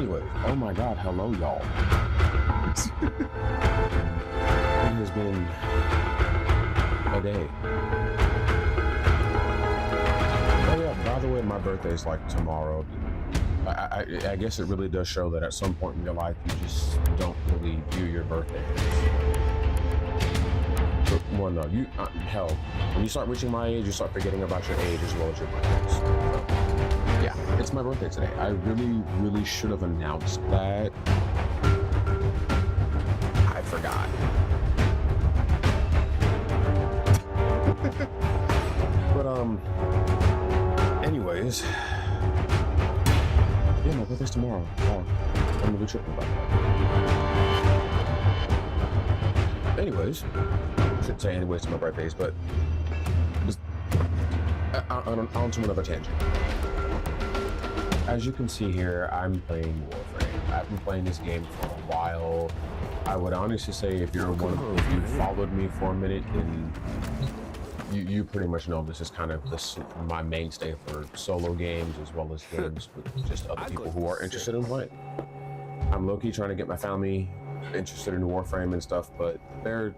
Anyway, oh my god, hello y'all. It has been a day. Oh yeah, by the way, my birthday's like tomorrow. I guess it really does show that at some point in your life you just don't really view your birthday. Well, no, hell, when you start reaching my age, you start forgetting about your age as well as your birthdays. So, yeah, it's my birthday today. I really should have announced that. I forgot. But anyways, yeah, my birthday's tomorrow. Oh, I'm really tripping about that. Anyways, I shouldn't say anyways to my birthdays, but just on to another tangent. As you can see here, I'm playing Warframe. I've been playing this game for a while. I would honestly say if you followed me for a minute, then you pretty much know this is kind of my mainstay for solo games as well as games with just other people who are interested in playing. I'm low-key trying to get my family interested in Warframe and stuff, but they're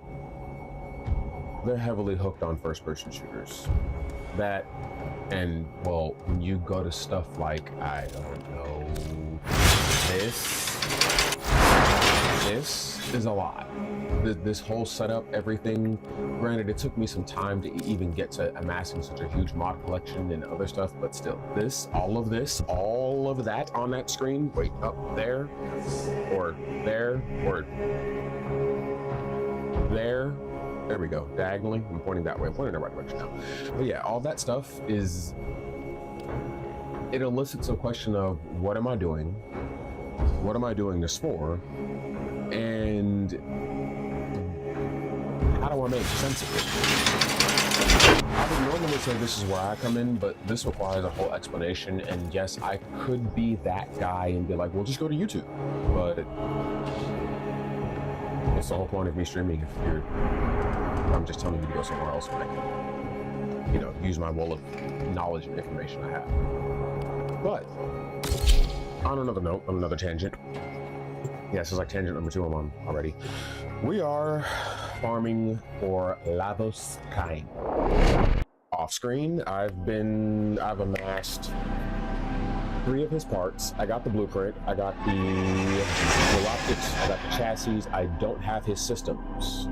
heavily hooked on first-person shooters. That, and well, when you go to stuff like, I don't know, this is a lot. This whole setup, everything. Granted, it took me some time to even get to amassing such a huge mod collection and other stuff, but still, all of that on that screen, wait, up there, or there, or there. There we go, diagonally. I'm pointing that way. I'm pointing in the right direction now. But yeah, all that stuff it elicits a question of, what am I doing? What am I doing this for? And how do I make sense of it? I would normally say this is where I come in, but this requires a whole explanation. And yes, I could be that guy and be like, well, just go to YouTube. But what's the whole point of me streaming if I'm just telling you to go somewhere else when I can, use my wall of knowledge and information I have. But on another note, on another tangent. Yeah, this is like tangent number 2 I'm on already. We are farming for Lavos Prime. Off screen, I've amassed 3 of his parts. I got the blueprint, I got the optics, I got the chassis. I don't have his systems.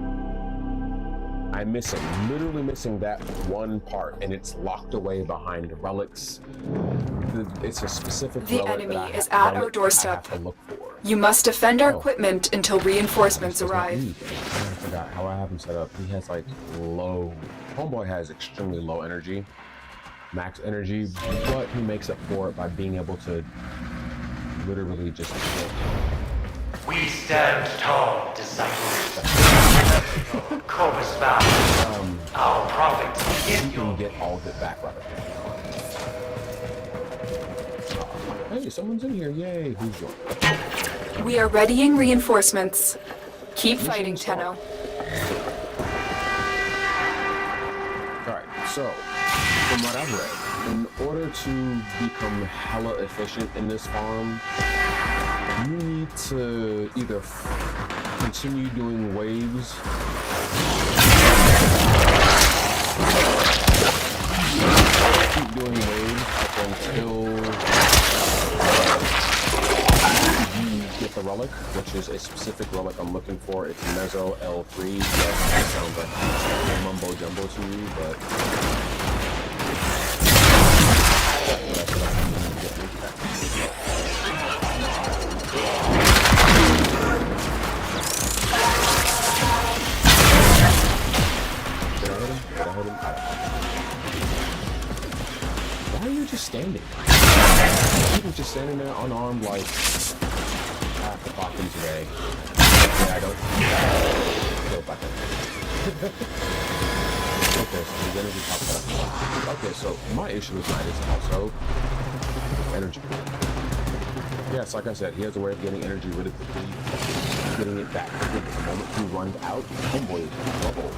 I'm literally missing that one part, and it's locked away behind relics. It's a specific relic. The enemy is at our doorstep. You must defend our equipment until reinforcements arrive. I forgot how I have him set up. He has like Homeboy has extremely low energy, max energy, but he makes up for it by being able to literally just kill. We stand tall, disciples. Corvus vow. Our prophet is you can get all of it back right away. Hey, someone's in here. Yay. Who's yours? We are readying reinforcements. Keep fighting, Tenno. Alright, so, from what I've read, in order to become hella efficient in this farm, you need to either continue doing waves, keep doing waves up until you get the relic, which is a specific relic I'm looking for. It's Mezzo L3. Yes, that sounds like mumbo jumbo to you, but that's what I need to get rid of. Why are you just standing? You're just standing there unarmed like half the fucking today. Yeah, I don't. Go back in. Okay, so the energy pops up. Okay, so my issue with mine is also energy. Yes, like I said, he has a way of getting energy really quickly, getting it back. The moment he runs out, Homeboy is in trouble.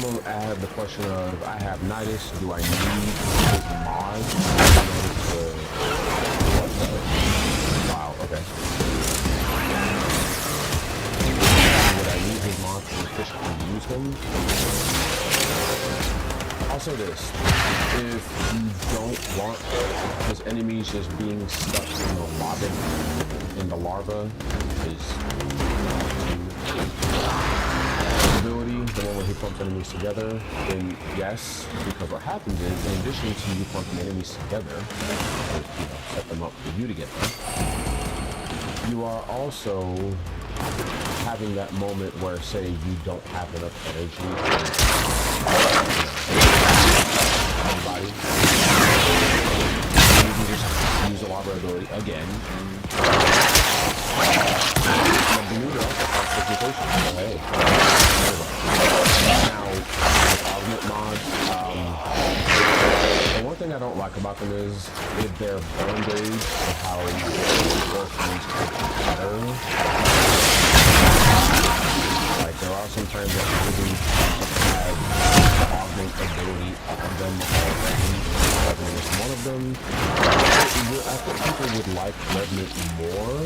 also add the question of, I have Nidus, do I need his mod in order to... Wow, okay. Would I need his mod to efficiently use him? I'll say this, if you don't want his enemies just being stuck in the larva, his ability, the one where he clumps enemies together, then yes, because what happens is, in addition to you clumping enemies together, to set them up for you to get them, you are also having that moment where, say, you don't have enough energy body. You can just use a larva ability again. Hey. Now, with augment mods, the one thing I don't like about them is their burn gauge of how Warfarming is better. Like, there are some times that maybe have augment ability on them already. Revenant is one of them. I think people would like Revenant more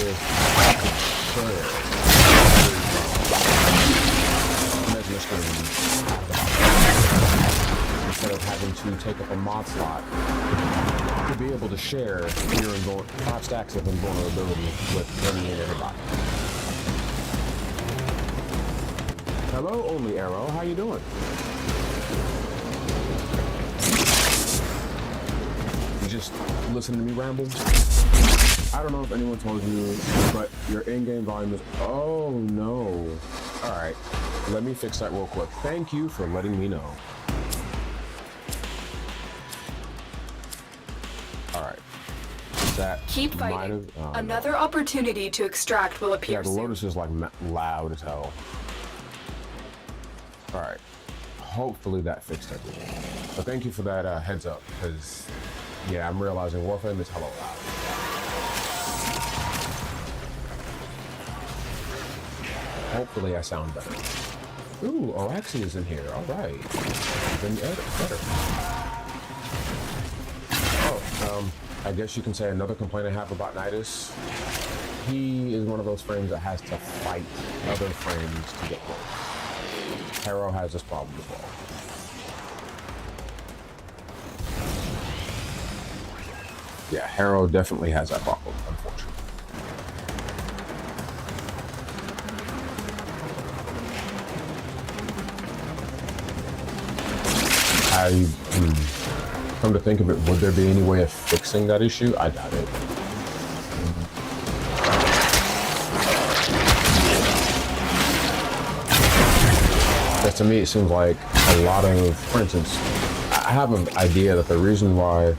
if I could share instead of having to take up a mod slot to be able to share your 5 stacks of invulnerability with any and everybody. Hello, Only Arrow. How you doing? You just listen to me ramble? I don't know if anyone told you, but your in-game volume is... Oh, no. All right. Let me fix that real quick. Thank you for letting me know. All right. That Keep fighting. Another opportunity to extract will appear soon. Yeah, the Lotus is like loud as hell. All right. Hopefully that fixed everything. But thank you for that heads up, because yeah, I'm realizing Warfarming is hella loud. Hopefully I sound better. Ooh, Araxi is in here. All right. Even better. Oh, I guess you can say another complaint I have about Nidus. He is one of those frames that has to fight other frames to get close. Harrow has this problem as well. Yeah, Harrow definitely has that problem, unfortunately. Come to think of it, would there be any way of fixing that issue? I doubt it. Because to me, it seems like a lot of, for instance, I have an idea that the reason why,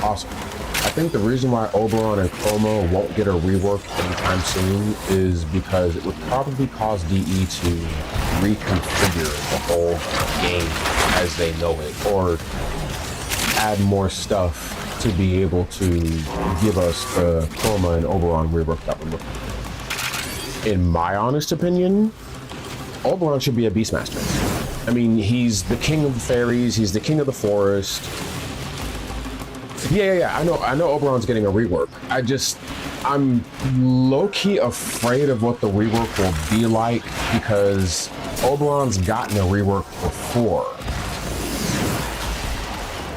awesome. I think the reason why Oberon and Chroma won't get a rework anytime soon is because it would probably cause DE to reconfigure the whole game as they know it, or add more stuff to be able to give us the Chroma and Oberon rework that we're looking for. In my honest opinion, Oberon should be a Beastmaster. I mean, he's the king of the fairies, he's the king of the forest. Yeah, I know Oberon's getting a rework. I'm low-key afraid of what the rework will be like, because Oberon's gotten a rework before,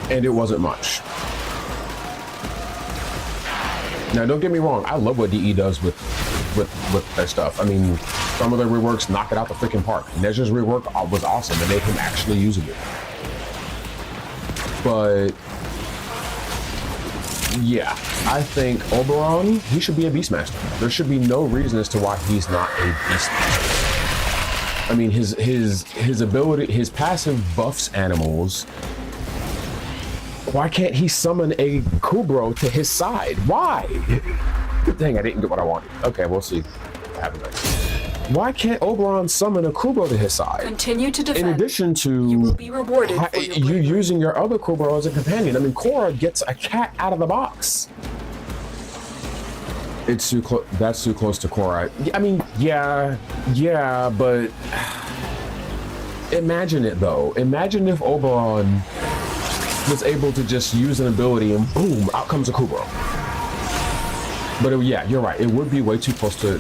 and it wasn't much. Now, don't get me wrong, I love what DE does with their stuff. I mean, some of their reworks knock it out the freaking park. Nezha's rework was awesome, and made him actually usable. But yeah, I think Oberon, he should be a Beastmaster. There should be no reason as to why he's not a Beastmaster. I mean, his ability, his passive buffs animals. Why can't he summon a Kubro to his side? Why? Dang, I didn't get what I wanted. Okay, we'll see. Have a nice. Why can't Oberon summon a Kubro to his side? Continue to defend. In addition to you will be rewarded for you using your other Kubro as a companion. I mean, Korra gets a cat out of the box. It's too close. That's too close to Korra. I mean, yeah, but imagine it though. Imagine if Oberon was able to just use an ability and boom, out comes a Kubrow. But yeah, you're right. It would be way too close to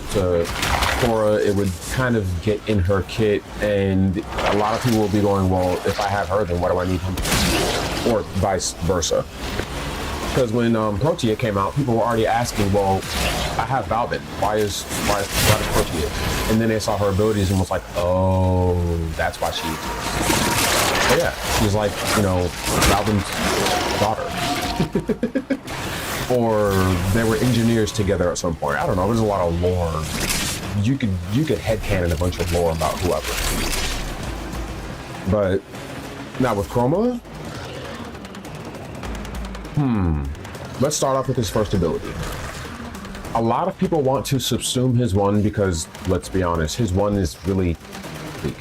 Cora. It would kind of get in her kit, and a lot of people will be going, well, if I have her, then what do I need him for? Or vice versa. Because when Protea came out, people were already asking, well, I have Valbin. Why does Protea? And then they saw her abilities and was like, oh, that's why she exists. But yeah, she's like, you know, Valbin's daughter. Or they were engineers together at some point. I don't know, there's a lot of lore. You could headcanon a bunch of lore about whoever. But now with Chroma, let's start off with his first ability. A lot of people want to subsume his one because, let's be honest, his one is really weak.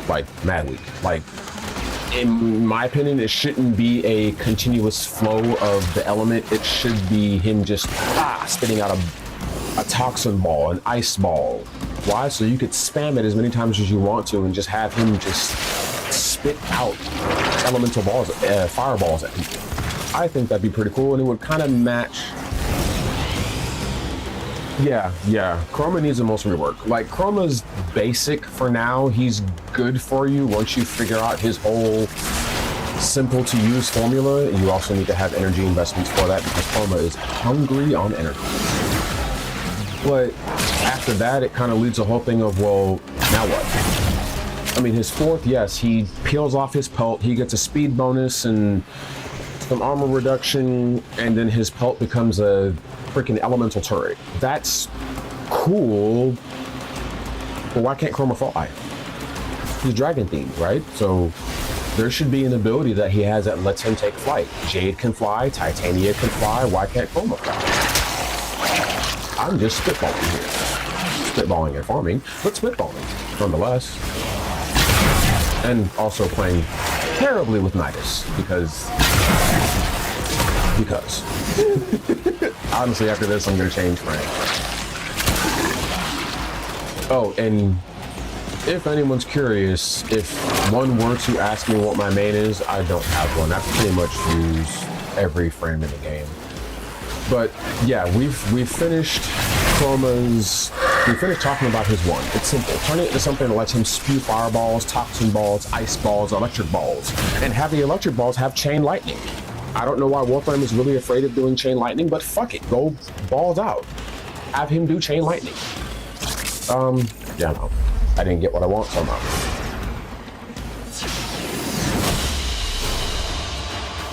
Like, mad weak. Like, in my opinion, it shouldn't be a continuous flow of the element. It should be him just spitting out a toxin ball, an ice ball. Why? So you could spam it as many times as you want to and just have him just spit out elemental balls, fireballs at people. I think that'd be pretty cool, and it would kind of match. Yeah. Chroma needs the most rework. Like, Chroma's basic for now. He's good for you once you figure out his whole simple to use formula. You also need to have energy investments for that because Chroma is hungry on energy. But after that, it kind of leads the whole thing of, well, now what? I mean, his fourth, yes, he peels off his pelt. He gets a speed bonus and some armor reduction, and then his pelt becomes a freaking elemental turret. That's cool, but why can't Chroma fly? He's dragon themed, right? So there should be an ability that he has that lets him take flight. Jade can fly, Titania can fly, why can't Chroma fly? I'm just spitballing here. Spitballing and farming, but spitballing nonetheless. And also playing terribly with Nidus because honestly, after this, I'm going to change rank. Oh, and if anyone's curious, if one were to ask me what my main is, I don't have one. I pretty much use every frame in the game. But yeah, we've finished Chroma's. We finished talking about his one. It's simple. Turn it into something that lets him spew fireballs, toxin balls, ice balls, electric balls, and have the electric balls have chain lightning. I don't know why Warfarming is really afraid of doing chain lightning, but fuck it, go balls out. Have him do chain lightning. Yeah, no, I didn't get what I want somehow.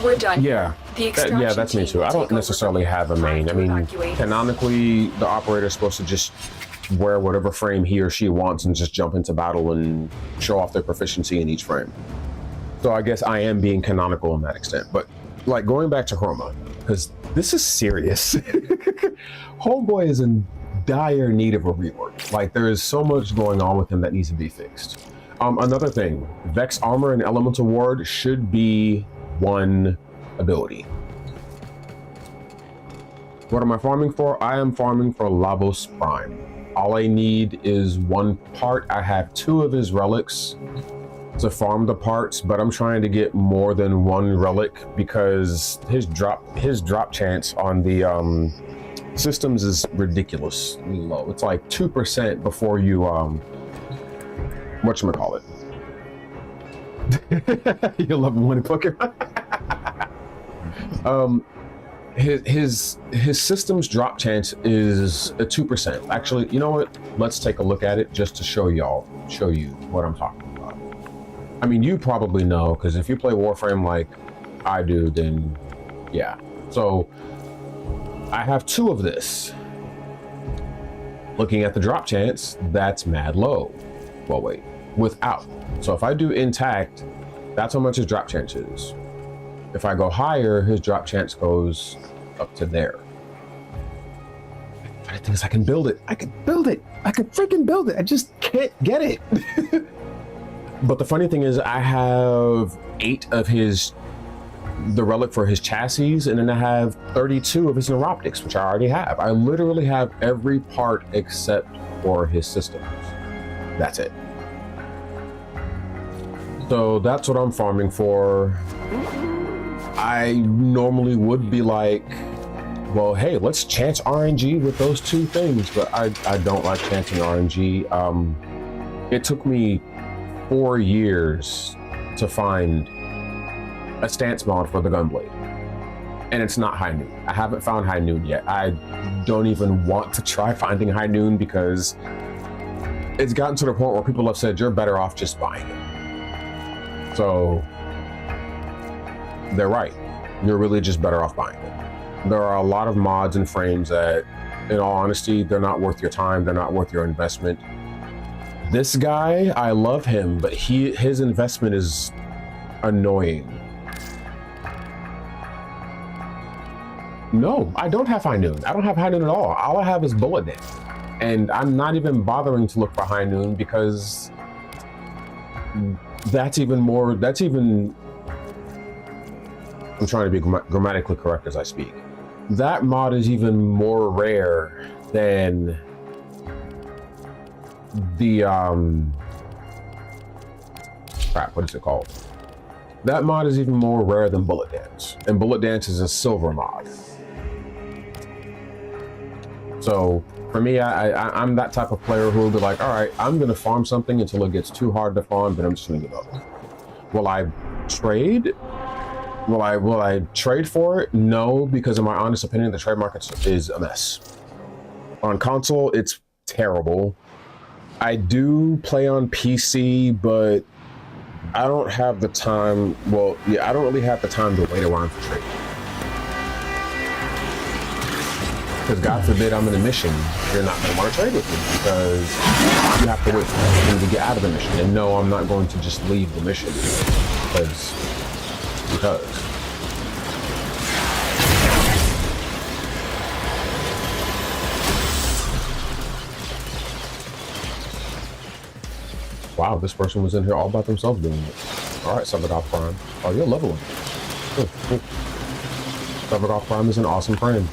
We're done. Yeah, The that's me too. I don't necessarily have a main. I mean, canonically, the operator is supposed to just wear whatever frame he or she wants and just jump into battle and show off their proficiency in each frame. So I guess I am being canonical in that extent, but like going back to Chroma, because this is serious. Homeboy is in dire need of a rework. Like, there is so much going on with him that needs to be fixed. Another thing, Vex Armor and Elemental Ward should be one ability. What am I farming for? I am farming for Lavos Prime. All I need is one part. I have 2 of his relics to farm the parts, but I'm trying to get more than one relic because his drop chance on the systems is ridiculously low. It's like 2% before you whatchamacallit. You love him when he Pokemon. His system's drop chance is a 2%. Actually, you know what? Let's take a look at it just to show you what I'm talking about. I mean, you probably know, because if you play Warframe like I do, then yeah. So I have 2 of this. Looking at the drop chance, that's mad low. Well, wait, without. So if I do intact, that's how much his drop chance is. If I go higher, his drop chance goes up to there. But the thing is, I can build it. I could freaking build it. I just can't get it. But the funny thing is, I have 8 of the relic for his chassis, and then I have 32 of his neuroptics, which I already have. I literally have every part except for his systems. That's it. So that's what I'm farming for. I normally would be like, well, hey, let's chance RNG with those two things, but I don't like chancing RNG. It took me 4 years to find a stance mod for the Gunblade, and it's not High Noon. I haven't found High Noon yet. I don't even want to try finding High Noon because it's gotten to the point where people have said you're better off just buying it. So they're right. You're really just better off buying it. There are a lot of mods and frames that, in all honesty, they're not worth your time. They're not worth your investment. This guy, I love him, but his investment is annoying. No, I don't have High Noon. I don't have High Noon at all. All I have is Bullet Dance. And I'm not even bothering to look for High Noon because I'm trying to be grammatically correct as I speak. That mod is even more rare than the crap, what is it called? That mod is even more rare than Bullet Dance, and Bullet Dance is a silver mod. So for me, I'm that type of player who will be like, all right, I'm gonna farm something until it gets too hard to farm, but I'm just gonna give up. Will I trade? Will I trade for it? No, because in my honest opinion, the trade market is a mess. On console, it's terrible. I do play on PC, but I don't have the time. Well, yeah, I don't really have the time to wait around for trade. Because God forbid I'm in a mission, you're not going to want to trade with me because you have to wait for me to get out of the mission. And no, I'm not going to just leave the mission because. Wow, this person was in here all by themselves doing it. All right, Lavos Prime. Oh, you're leveling. Cool. Lavos Prime is an awesome frame.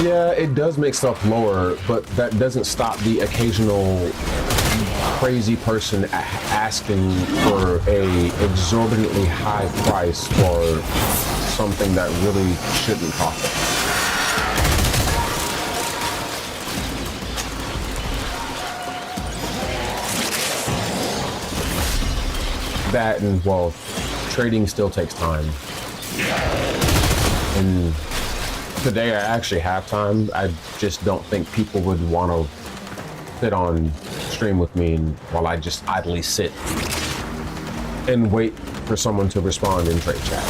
Yeah, it does make stuff lower, but that doesn't stop the occasional crazy person asking for a exorbitantly high price for something that really shouldn't cost them. That and, well, trading still takes time. And today I actually have time. I just don't think people would want to sit on stream with me and while I just idly sit and wait for someone to respond in trade chat.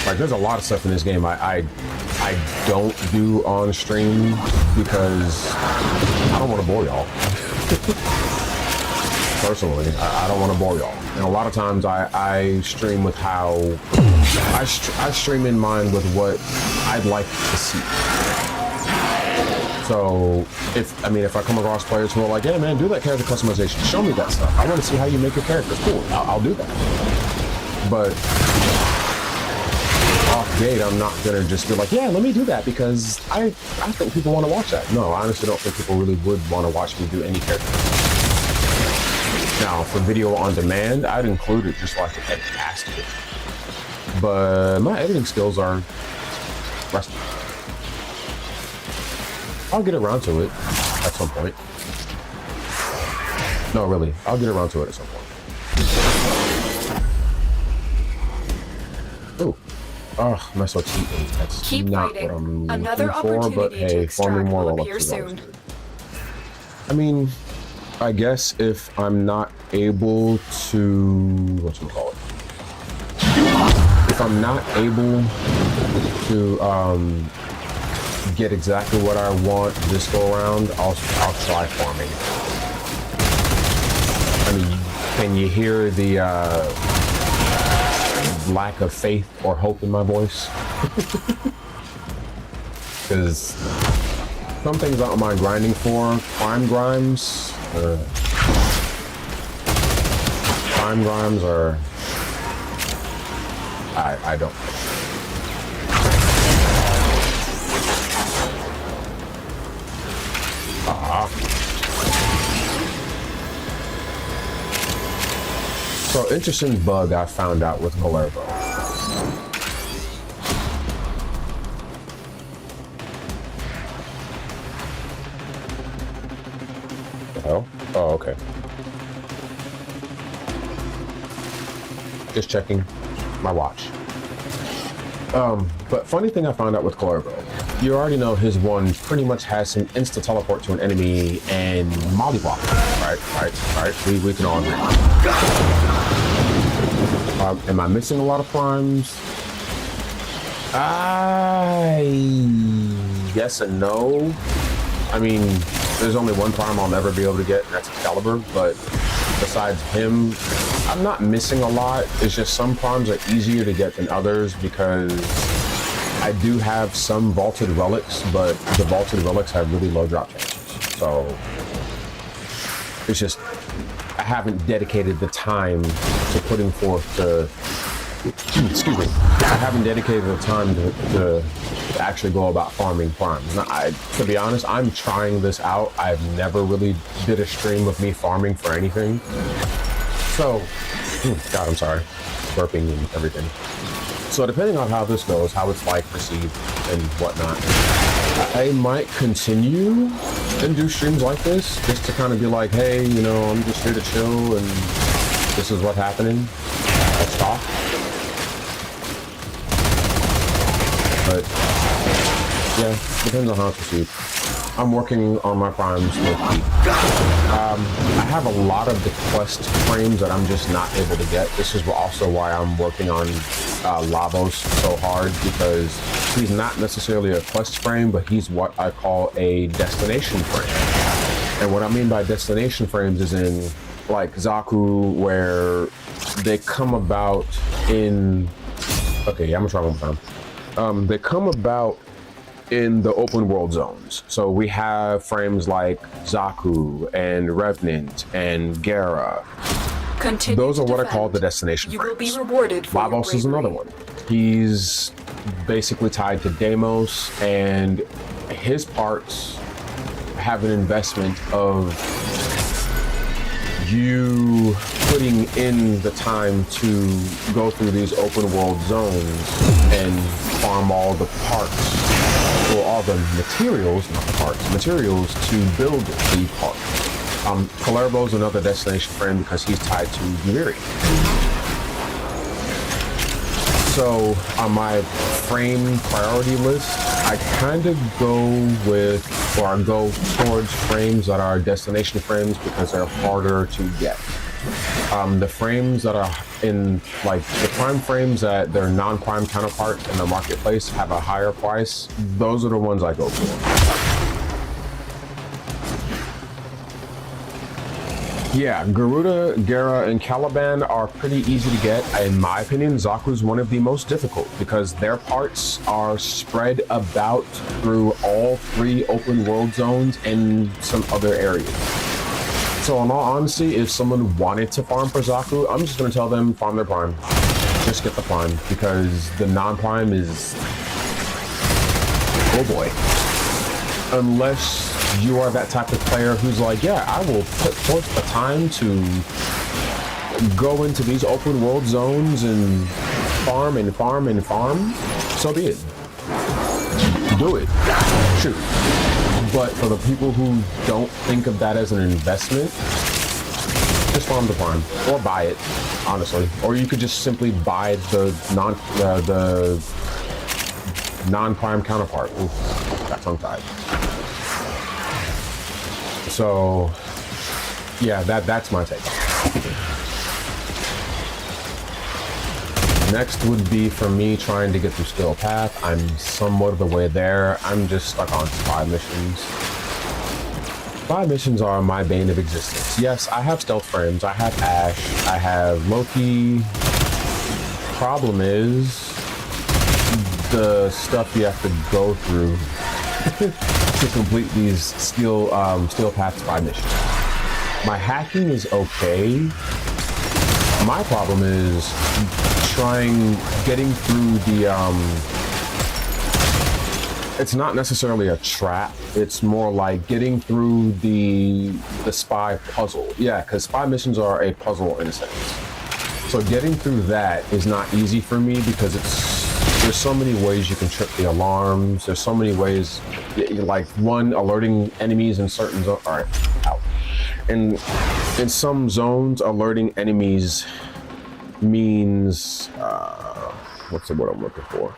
Like, there's a lot of stuff in this game I don't do on stream because I don't want to bore y'all. Personally, I don't want to bore y'all. And a lot of times I stream with how I stream in mind with what I'd like to see. So if I come across players who are like, yeah, man, do that character customization, show me that stuff. I want to see how you make your character. Cool, I'll do that. But off gate, I'm not gonna just be like, yeah, let me do that because I think people want to watch that. No, I honestly don't think people really would want to watch me do any character. Now, for video on demand, I'd include it just so I could edit past it. But my editing skills are rusty. I'll get around to it at some point. No, really, I'll get around to it at some point. Ooh. Oh, Meso T8. That's Keep not fighting. what I'm Another looking for, but opportunity to hey, extract farming more will roll-ups appear is always soon. good. I mean, I guess if I'm not able to, whatchamacallit? If I'm not able to get exactly what I want this go around, I'll try farming. I mean, can you hear the lack of faith or hope in my voice? Because some things I don't mind grinding for. Prime grimes are I don't. So interesting bug I found out with Kalervo. The hell? Oh, okay. Just checking my watch. But funny thing I found out with Kalervo, you already know his one pretty much has some insta teleport to an enemy and mollywop. Right. We can all agree. Am I missing a lot of primes? Yes and no. I mean, there's only one prime I'll never be able to get, and that's Excalibur, but besides him, I'm not missing a lot. It's just some primes are easier to get than others because I do have some vaulted relics, but the vaulted relics have really low drop chances. So it's just, I haven't dedicated the time to putting forth the, excuse me, I haven't dedicated the time to actually go about farming primes. Now, to be honest, I'm trying this out. I've never really did a stream of me farming for anything. So, God, I'm sorry, burping and everything. So depending on how this goes, how it's like perceived and whatnot, I might continue and do streams like this just to kind of be like, hey, you know, I'm just here to chill and this is what's happening. Let's talk. But yeah, depends on how it's perceived. I'm working on my primes with I have a lot of the quest frames that I'm just not able to get. This is also why I'm working on Lavos so hard, because he's not necessarily a quest frame, but he's what I call a destination frame. And what I mean by destination frames is in like Zaku, where they come about in, okay, yeah, I'm gonna try one more time. They come about in the open world zones. So we have frames like Zaku and Revenant and Gara. Continue Those are what defend. I call the destination You frames. will be rewarded for Lavos your is another bravery. one. He's basically tied to Deimos, and his parts have an investment of you putting in the time to go through these open world zones and farm all the parts, or all the materials, not the parts, materials to build the part. Kalervo's another destination frame because he's tied to Uviri. So on my frame priority list, I kind of go with, or I go towards frames that are destination frames because they're harder to get. The frames that are in, like the prime frames that their non-prime counterparts in the marketplace have a higher price, those are the ones I go for. Yeah, Garuda, Gara, and Caliban are pretty easy to get. In my opinion, Zaku's one of the most difficult because their parts are spread about through all 3 open world zones and some other areas. So in all honesty, if someone wanted to farm for Zaku, I'm just going to tell them farm their prime. Just get the prime, because the non-prime is, oh boy. Unless you are that type of player who's like, yeah, I will put forth the time to go into these open world zones and farm and farm and farm, so be it. Do it. Shoot. But for the people who don't think of that as an investment, just farm the prime or buy it, honestly. Or you could just simply buy the non-prime counterpart. Ooh, got tongue-tied. So, yeah, that's my take. Next would be for me trying to get through skill path. I'm somewhat of the way there. I'm just stuck on 5 missions. 5 missions are my bane of existence. Yes, I have stealth frames. I have Ash. I have Loki. Problem is the stuff you have to go through to complete these skill path 5 missions. My hacking is okay. My problem is getting through the it's not necessarily a trap, it's more like getting through the spy puzzle. Yeah, because spy missions are a puzzle in a sense. So getting through that is not easy for me because there's so many ways you can trip the alarms. There's so many ways, like one, alerting enemies in certain zones. All right, out. And in some zones, alerting enemies means what's the word I'm looking for?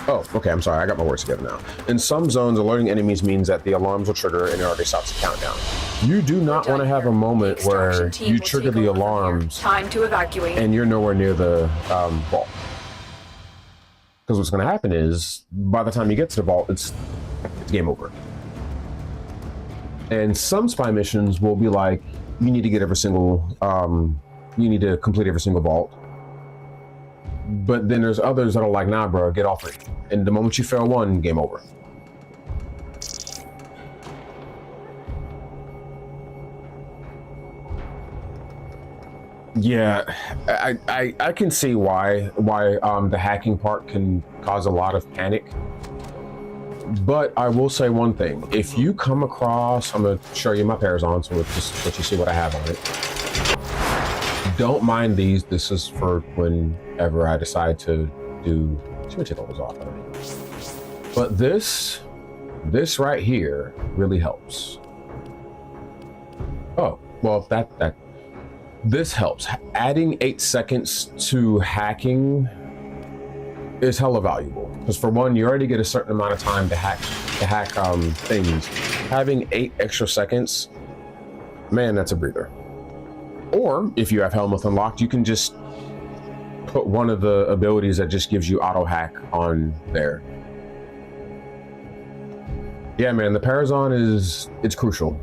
Oh, okay, I'm sorry, I got my words together now. In some zones, alerting enemies means that the alarms will trigger and it already stops the countdown. You do not want to have a moment where you trigger the alarms Time to evacuate. and you're nowhere near the vault. Because what's going to happen is, by the time you get to the vault, it's game over. And some spy missions will be like, you need to get every single, you need to complete every single vault. But then there's others that are like, nah, bro, get off it. And the moment you fail one, game over. Yeah, I can see why the hacking part can cause a lot of panic. But I will say one thing. If you come across, I'm going to show you my pairs on, so just let you see what I have on it. Don't mind these. This is for whenever I decide to do, let me take all those off. But this right here really helps. Oh, well, this helps. Adding 8 seconds to hacking is hella valuable. Because for one, you already get a certain amount of time to hack things. Having 8 extra seconds, man, that's a breather. Or if you have Helmuth unlocked, you can just put one of the abilities that just gives you auto hack on there. Yeah, man, the Parazon it's crucial.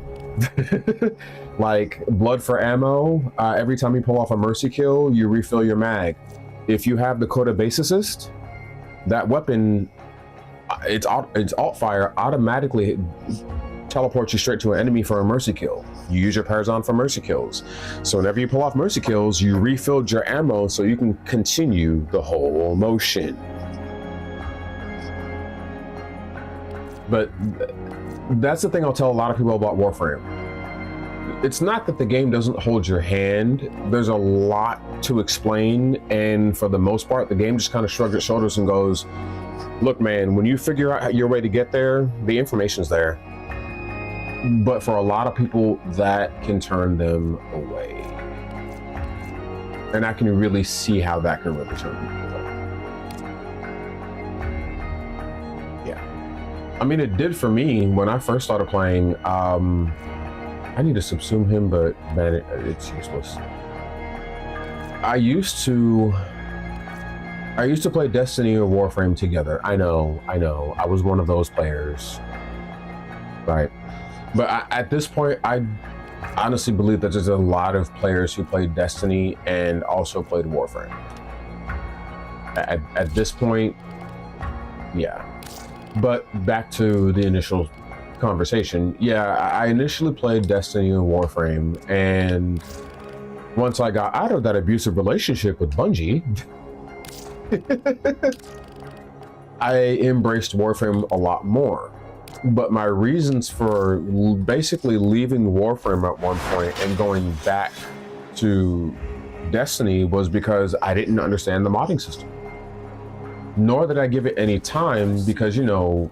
Like blood for ammo, every time you pull off a mercy kill, you refill your mag. If you have the Coda base assist, that weapon, its alt fire automatically teleports you straight to an enemy for a mercy kill. You use your Parazon for mercy kills. So whenever you pull off mercy kills, you refilled your ammo so you can continue the whole motion. But that's the thing I'll tell a lot of people about Warframe. It's not that the game doesn't hold your hand. There's a lot to explain, and for the most part, the game just kind of shrugs its shoulders and goes, look, man, when you figure out your way to get there, the information's there. But for a lot of people, that can turn them away. And I can really see how that can really turn people away. Yeah. I mean, it did for me when I first started playing. I need to subsume him, but man, it's useless. I used to play Destiny or Warframe together. I know. I was one of those players. Right. But at this point, I honestly believe that there's a lot of players who played Destiny and also played Warframe. At this point, yeah. But back to the initial conversation. Yeah, I initially played Destiny and Warframe, and once I got out of that abusive relationship with Bungie, I embraced Warframe a lot more. But my reasons for basically leaving Warframe at one point and going back to Destiny was because I didn't understand the modding system. Nor did I give it any time because, you know,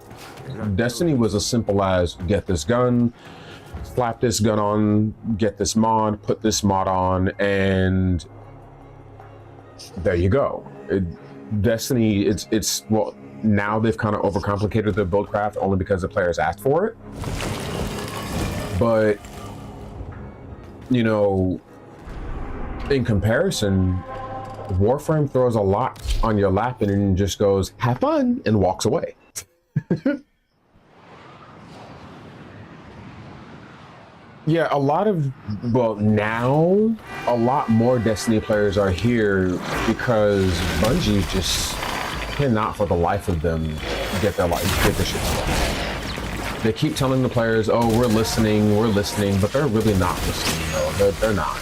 Destiny was as simple as get this gun, slap this gun on, get this mod, put this mod on, and there you go. Destiny, it's well, now they've kind of overcomplicated the build craft only because the players asked for it. But, you know, in comparison, Warframe throws a lot on your lap and then just goes, have fun, and walks away. Yeah, now a lot more Destiny players are here because Bungie just cannot for the life of them get their shit together. They keep telling the players, oh, we're listening, but they're really not listening, though. They're not.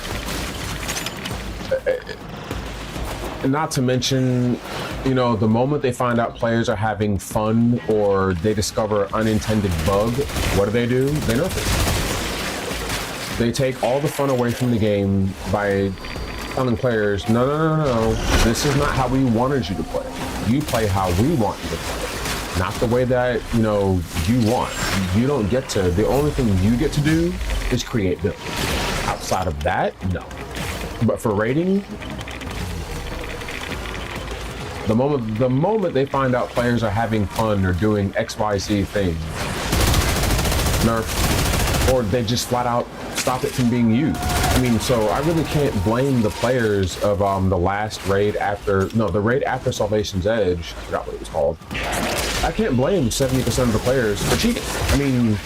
not to mention, you know, the moment they find out players are having fun or they discover an unintended bug, what do? They nerf it. They take all the fun away from the game by telling players, no, this is not how we wanted you to play. You play how we want you to play, not the way that, you know, you want. You don't get to, the only thing you get to do is create builds. Outside of that, no. But for raiding, the moment they find out players are having fun or doing XYZ things, nerf, or they just flat out stop it from being used. I mean, so I really can't blame the players of the last raid after, the raid after Salvation's Edge, I forgot what it was called. I can't blame 70% of the players for cheating. I mean,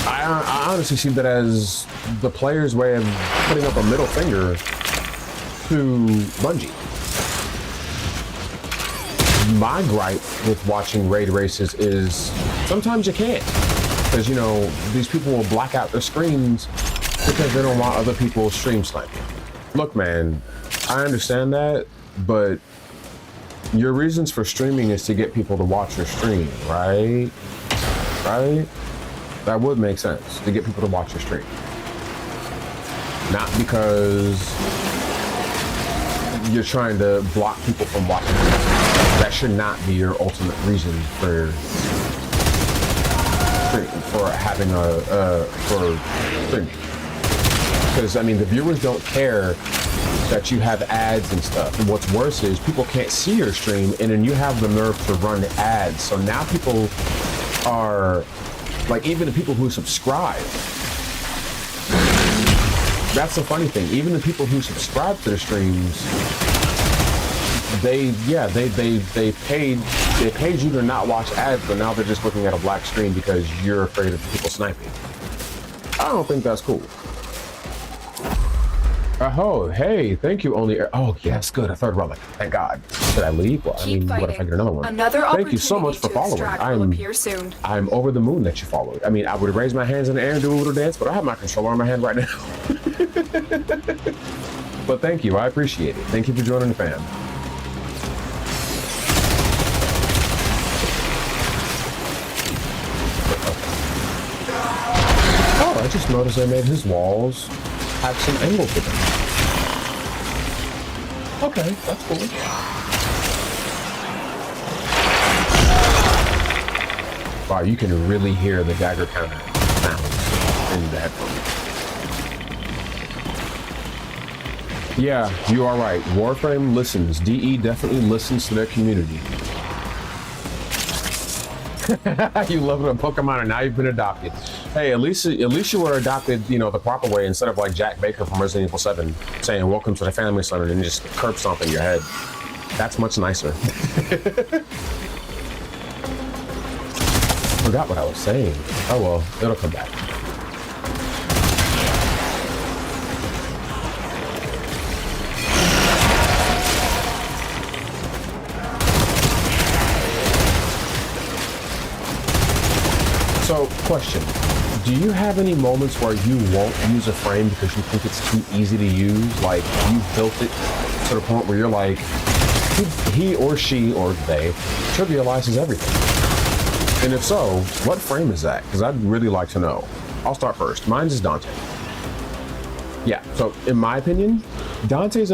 I honestly see that as the players' way of putting up a middle finger to Bungie. My gripe with watching raid races is sometimes you can't, because, you know, these people will black out their screens because they don't want other people stream sniping. Look, man, I understand that, but your reasons for streaming is to get people to watch your stream, right? Right? That would make sense, to get people to watch your stream. Not because you're trying to block people from watching. That should not be your ultimate reason for having for streaming. Because, I mean, the viewers don't care that you have ads and stuff. And what's worse is people can't see your stream, and then you have the nerve to run ads. So now people are, like, even the people who subscribe. That's the funny thing. Even the people who subscribe to the streams, they paid you to not watch ads, but now they're just looking at a black screen because you're afraid of people sniping. I don't think that's cool. Oh, hey, thank you, only. Oh, yes, good. A third relic. Thank God. Should I leave? Well, I mean, what if I get another one? Thank you so much for following. I'm over the moon that you followed. I mean, I would raise my hands in the air and do a little dance, but I have my controller in my hand right now. But thank you. I appreciate it. Thank you for joining the fam. Oh, I just noticed I made his walls have some angle to them. Okay, that's cool. Wow, you can really hear the dagger counter sounds in the headphones. Yeah, you are right. Warframe listens. DE definitely listens to their community. You love a Pokemon and now you've been adopted. Hey, at least you were adopted, you know, the proper way, instead of like Jack Baker from Resident Evil 7 saying welcome to the family center and just curb stomping your head. That's much nicer. Forgot what I was saying. Oh well, it'll come back. So, question. Do you have any moments where you won't use a frame because you think it's too easy to use? Like, you built it to the point where you're like, he or she or they trivializes everything. And if so, what frame is that? Because I'd really like to know. I'll start first. Mine's is Dante. Yeah, so in my opinion, Dante's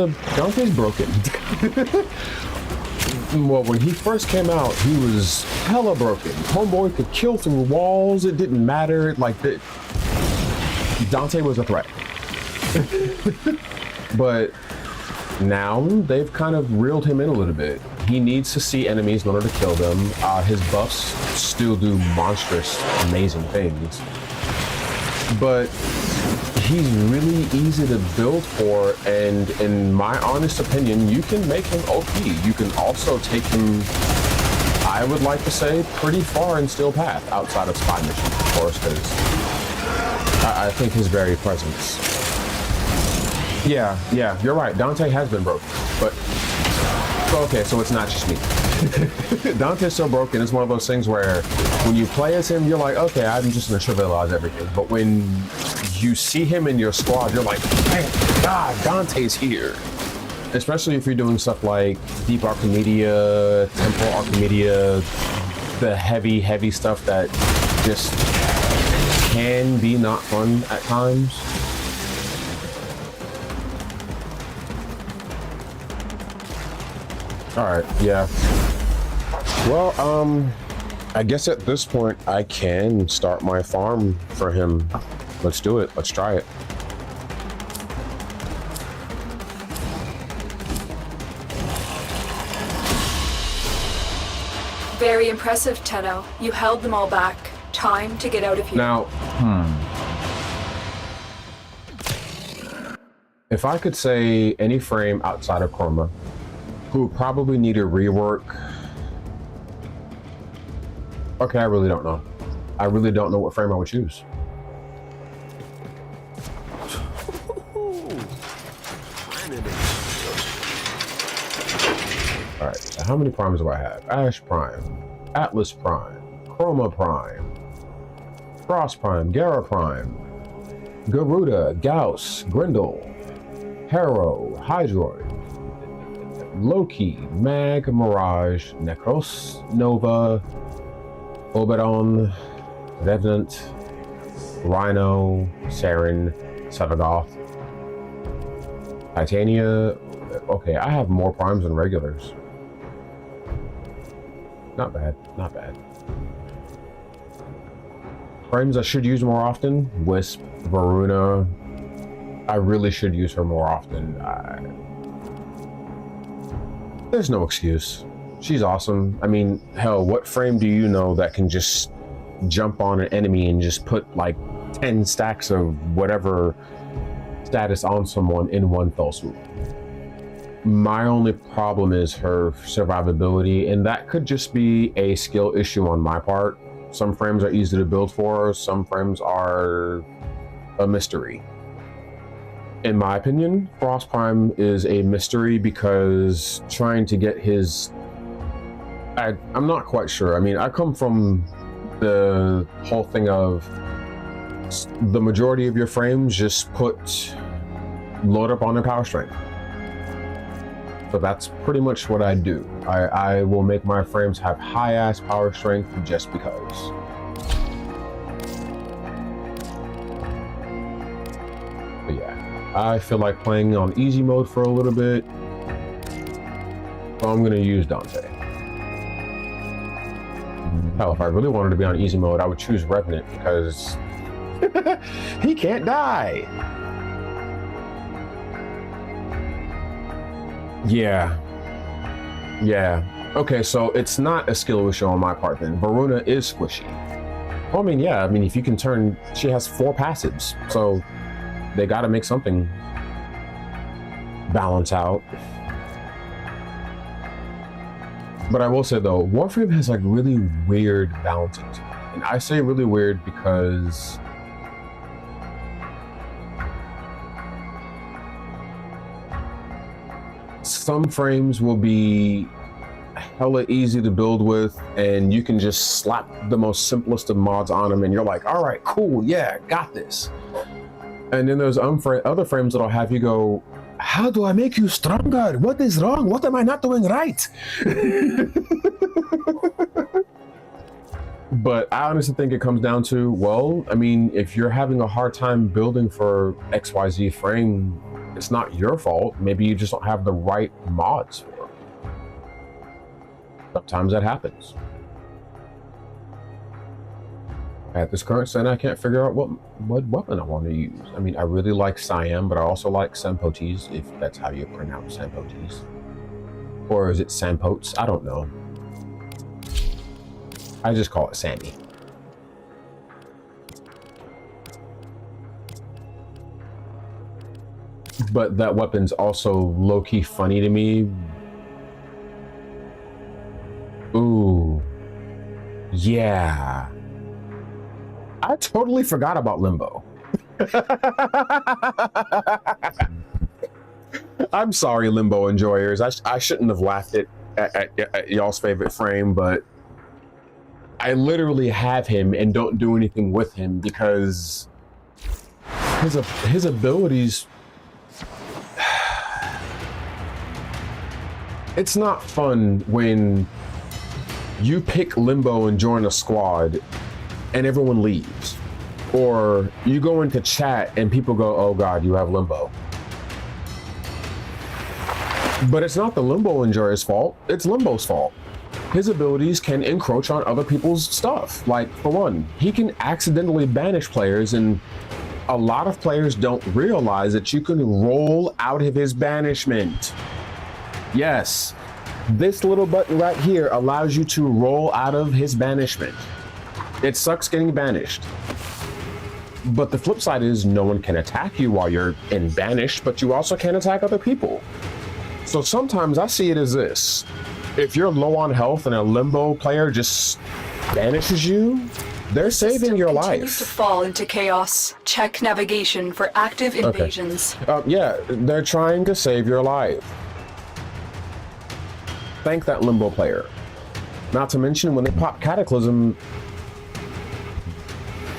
broken. Well, when he first came out, he was hella broken. Homeboy could kill through walls. It didn't matter. Like, Dante was a threat. But now they've kind of reeled him in a little bit. He needs to see enemies in order to kill them. His buffs still do monstrous, amazing things. But he's really easy to build for, and in my honest opinion, you can make him OP. You can also take him, I would like to say, pretty far in Steel Path, outside of Spy Mission, of course, because I think his very presence. Yeah, you're right. Dante has been broken, but okay, so it's not just me. Dante's so broken. It's one of those things where when you play as him, you're like, okay, I'm just gonna trivialize everything. But when you see him in your squad, you're like, thank God, Dante's here. especially if you're doing stuff like Deep Archimedia, Temple Archimedia, the heavy stuff that just can be not fun at times. All right, yeah. Well, I guess at this point I can start my farm for him. Let's do it. Let's try it. Very impressive, Tenno. You held them all back. Time to get out of here. Now, if I could say any frame outside of Chroma who probably need a rework. Okay, I really don't know. I really don't know what frame I would choose. All right, so how many primes do I have? Ash Prime, Atlas Prime, Chroma Prime, Frost Prime, Gara Prime, Garuda, Gauss, Grendel, Harrow, Hydroid, Loki, Mag, Mirage, Necros, Nova, Oberon, Revenant, Rhino, Saren, Sevagoth, Titania. Okay, I have more primes than regulars. Not bad, not bad. Frames I should use more often. Wisp, Varuna. I really should use her more often. There's no excuse. She's awesome. I mean, hell, what frame do you know that can just jump on an enemy and just put like 10 stacks of whatever status on someone in one fell swoop? My only problem is her survivability, and that could just be a skill issue on my part. Some frames are easy to build for, some frames are a mystery. In my opinion, Frost Prime is a mystery because trying to get his... I'm not quite sure. I mean, I come from the whole thing of the majority of your frames just load up on their power strength. So that's pretty much what I do. I will make my frames have high-ass power strength just because. But yeah, I feel like playing on easy mode for a little bit. So I'm gonna use Dante. Hell, if I really wanted to be on easy mode, I would choose Revenant because he can't die. Yeah. Okay, so it's not a skill issue on my part then. Varuna is squishy. Well, I mean, yeah, I mean, if you can turn, she has 4 passives, so they gotta make something balance out. But I will say though, Warframe has like really weird balancing to it. And I say really weird because some frames will be hella easy to build with, and you can just slap the most simplest of mods on them and you're like, all right, cool, yeah, got this. And then there's other frames that'll have you go, how do I make you stronger? What is wrong? What am I not doing right? But I honestly think it comes down to, well, I mean, if you're having a hard time building for XYZ frame, it's not your fault. Maybe you just don't have the right mods for it. Sometimes that happens. At this current set, I can't figure out what weapon I want to use. I mean, I really like Siam, but I also like Sampotes, if that's how you pronounce Sampotes. Or is it Sampotes? I don't know. I just call it Sammy. But that weapon's also low-key funny to me. Ooh. Yeah. I totally forgot about Limbo. I'm sorry, Limbo enjoyers. I shouldn't have laughed at y'all's favorite frame, but I literally have him and don't do anything with him because his abilities... it's not fun when you pick Limbo and join a squad and everyone leaves. Or you go into chat and people go, oh God, you have Limbo. But it's not the Limbo enjoyer's fault, it's Limbo's fault. His abilities can encroach on other people's stuff. Like, for one, he can accidentally banish players, and a lot of players don't realize that you can roll out of his banishment. Yes, this little button right here allows you to roll out of his banishment. It sucks getting banished. But the flip side is no one can attack you while you're in banished, but you also can't attack other people. So sometimes I see it as this. If you're low on health and a Limbo player just banishes you, they're saving your Continues to life. fall into chaos. Check navigation for active invasions. Yeah, they're trying to save your life. Thank that Limbo player. Not to mention when they pop Cataclysm,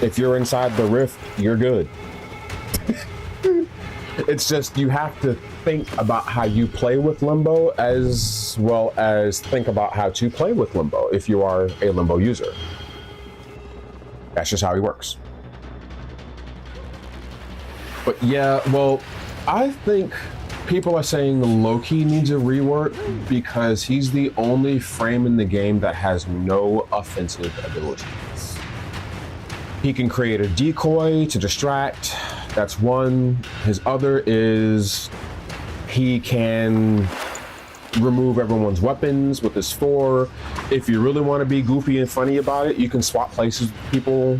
if you're inside the rift, you're good. It's just you have to think about how you play with Limbo as well as think about how to play with Limbo if you are a Limbo user. That's just how he works. But yeah, well, I think people are saying Loki needs a rework because he's the only frame in the game that has no offensive abilities. He can create a decoy to distract. That's one. His other is he can remove everyone's weapons with his 4. If you really want to be goofy and funny about it, you can swap places with people,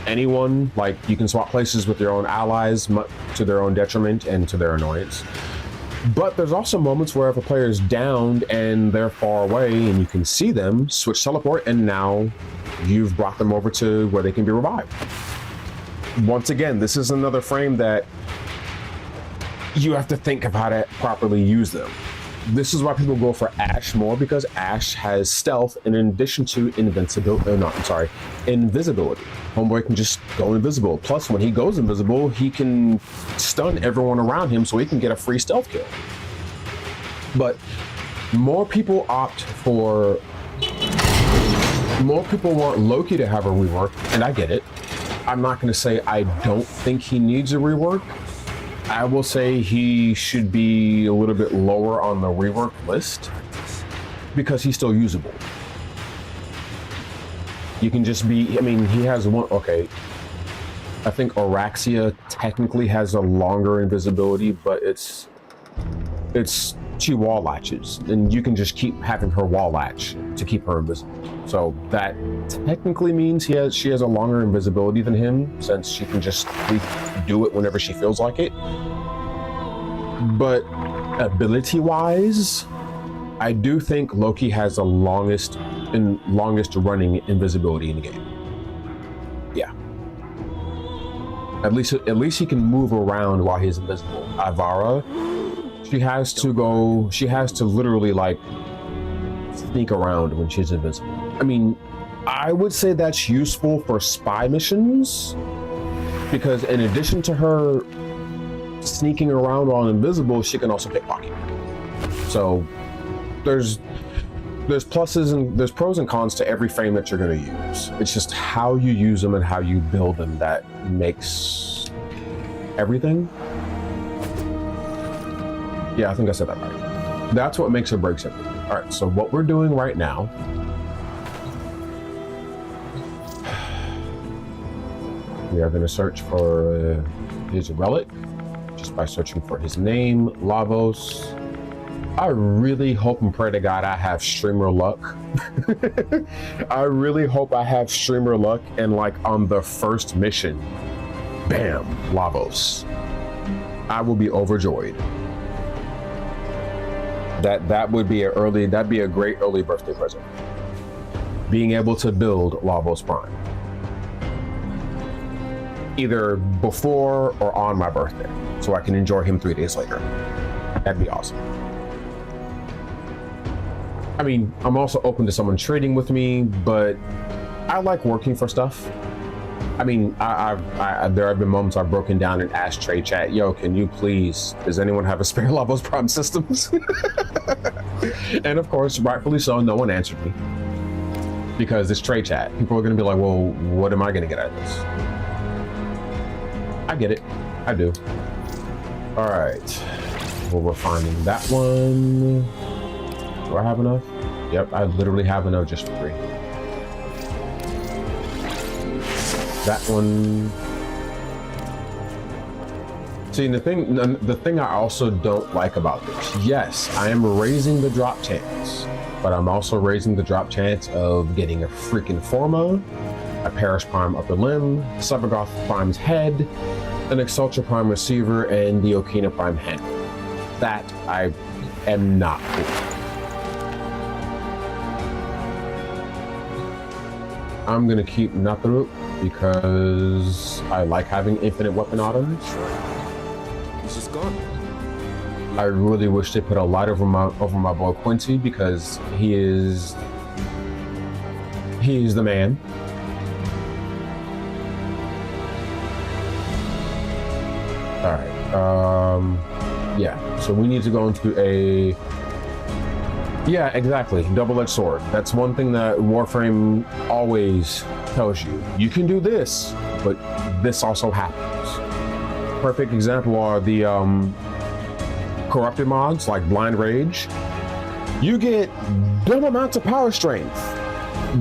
anyone. Like, you can swap places with your own allies to their own detriment and to their annoyance. But there's also moments where if a player is downed and they're far away and you can see them, switch teleport, and now you've brought them over to where they can be revived. Once again, this is another frame that you have to think of how to properly use them. This is why people go for Ashe more, because Ashe has stealth in addition to invisibility. Homeboy can just go invisible. Plus, when he goes invisible, he can stun everyone around him so he can get a free stealth kill. But more people want Loki to have a rework, and I get it. I'm not going to say I don't think he needs a rework. I will say he should be a little bit lower on the rework list because he's still usable. You can just be, I mean, he has one, okay. I think Araxia technically has a longer invisibility, but she wall latches, and you can just keep having her wall latch to keep her invisible. So that technically means she has a longer invisibility than him, since she can just do it whenever she feels like it. But ability-wise, I do think Loki has the longest running invisibility in the game. Yeah. At least he can move around while he's invisible. Ivara, she has to literally like sneak around when she's invisible. I mean, I would say that's useful for spy missions, because in addition to her sneaking around while invisible, she can also pickpocket. So there's pluses and there's pros and cons to every frame that you're going to use. It's just how you use them and how you build them that makes everything. Yeah, I think I said that right. That's what makes or breaks everything. All right, so what we're doing right now, we are going to search for his relic just by searching for his name, Lavos. I really hope and pray to God I have streamer luck. I really hope I have streamer luck, and like on the first mission, bam, Lavos. I will be overjoyed. That'd be a great early birthday present. Being able to build Lavos Prime. Either before or on my birthday, so I can enjoy him 3 days later. That'd be awesome. I mean, I'm also open to someone trading with me, but I like working for stuff. I mean, there have been moments I've broken down and asked trade chat, yo, can you please, does anyone have a spare Lavos Prime systems? And of course, rightfully so, no one answered me. Because it's trade chat. People are gonna be like, well, what am I gonna get out of this? I get it, I do. All right, well, we're finding that one. Do I have enough? Yep, I literally have enough just for 3. That one. See, the thing I also don't like about this, yes, I am raising the drop chance, but I'm also raising the drop chance of getting a freaking Forma, a Paris Prime upper limb, Cybergoth Prime's head, an Exultra Prime receiver, and the Okina Prime hand. That I am not cool. I'm gonna keep Natharu because I like having infinite weapon autos. He's just gone. I really wish they put a light over my boy Quincy because he's the man. All right. Yeah. So we need to go into a. Yeah, exactly. Double-edged sword. That's one thing that Warframe always tells you. You can do this, but this also happens. Perfect example are the corrupted mods like Blind Rage. You get dumb amounts of power strength,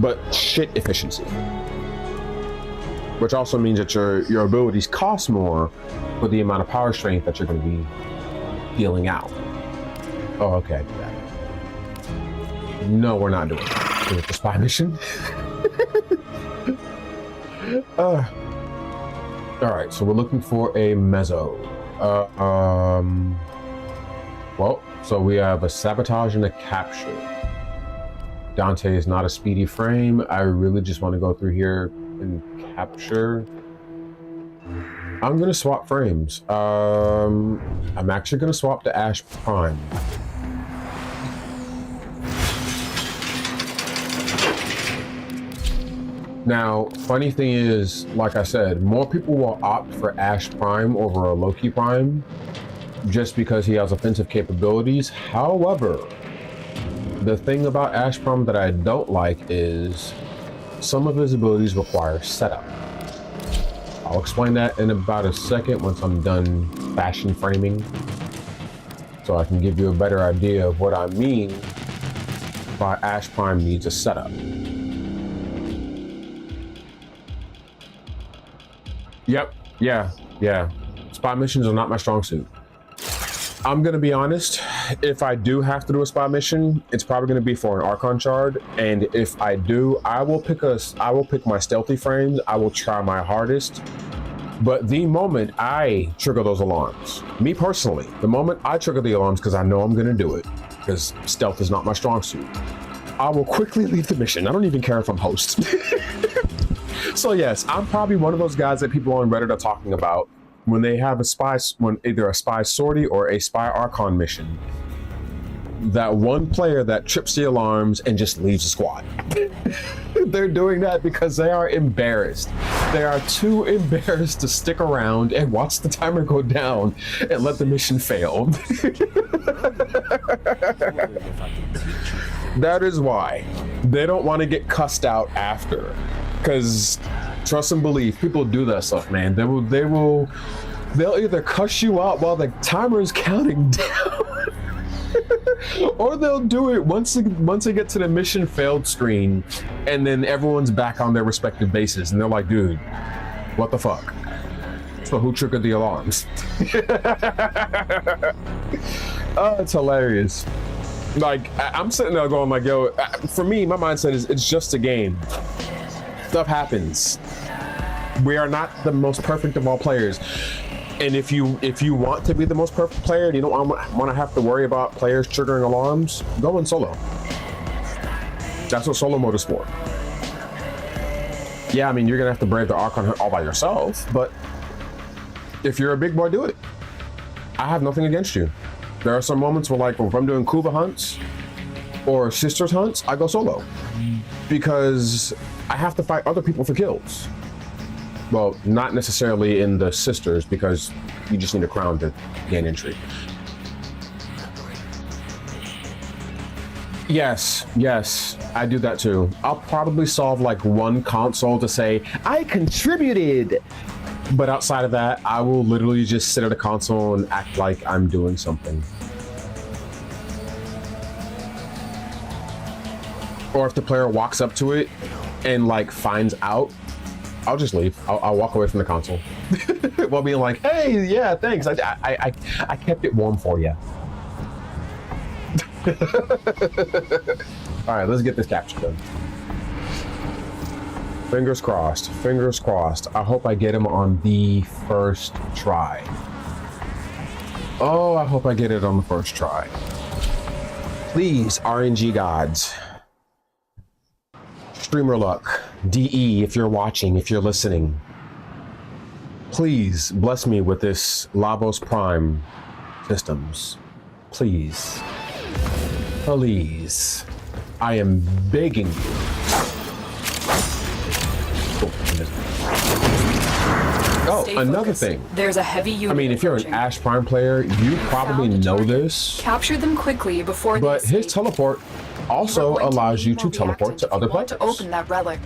but shit efficiency. Which also means that your abilities cost more for the amount of power strength that you're going to be dealing out. Oh, okay. No, we're not doing it. With the spy mission. All right, so we're looking for a mezzo. Well, so we have a sabotage and a capture. Dante is not a speedy frame. I really just want to go through here and capture. I'm gonna swap frames. I'm actually gonna swap to Ash Prime. Now, funny thing is, like I said, more people will opt for Ash Prime over a Loki Prime just because he has offensive capabilities. However, the thing about Ash Prime that I don't like is some of his abilities require setup. I'll explain that in about a second once I'm done fashion framing, so I can give you a better idea of what I mean by Ash Prime needs a setup. Yep, yeah. Spy missions are not my strong suit. I'm gonna be honest, if I do have to do a spy mission, it's probably gonna be for an Archon shard, and if I do, I will pick my stealthy frames. I will try my hardest, but the moment I trigger those alarms, me personally, the moment I trigger the alarms, because I know I'm gonna do it, because stealth is not my strong suit, I will quickly leave the mission. I don't even care if I'm host. So yes, I'm probably one of those guys that people on Reddit are talking about when they have either a spy sortie or a spy Archon mission. That one player that trips the alarms and just leaves the squad. They're doing that because they are embarrassed. They are too embarrassed to stick around and watch the timer go down and let the mission fail. That is why they don't want to get cussed out after. Because trust and believe, people do that stuff, man. They'll either cuss you out while the timer is counting down, or they'll do it once they get to the mission failed screen, and then everyone's back on their respective bases, and they're like, dude, what the fuck? So who triggered the alarms? Oh, it's hilarious. Like, I'm sitting there going like, yo, for me, my mindset is it's just a game. Stuff happens. We are not the most perfect of all players, and if you want to be the most perfect player and you don't want to have to worry about players triggering alarms, go in solo. That's what solo mode is for. Yeah, I mean, you're gonna have to brave the Archon all by yourself, but if you're a big boy, do it. I have nothing against you. There are some moments where, like, if I'm doing Kuva hunts or sisters hunts, I go solo because I have to fight other people for kills. Well, not necessarily in the sisters, because you just need a crown to gain entry. Yes, I do that too. I'll probably solve like one console to say, I contributed. But outside of that, I will literally just sit at a console and act like I'm doing something. Or if the player walks up to it and like finds out, I'll just leave. I'll walk away from the console while being like, hey, yeah, thanks. I kept it warm for you. All right, let's get this capture done. Fingers crossed, fingers crossed. I hope I get him on the first try. Oh, I hope I get it on the first try. Please, RNG gods. Streamer luck, DE, if you're watching, if you're listening, please bless me with this Lavos Prime systems. Please. Please. I am begging you. Oh, Stay another focused. thing. There's a heavy unit. I mean, if you're an approaching. Ash Prime player, you probably Found a know target. this. Capture them quickly before But they his escape. teleport also allows you to teleport to other players. To open that relic.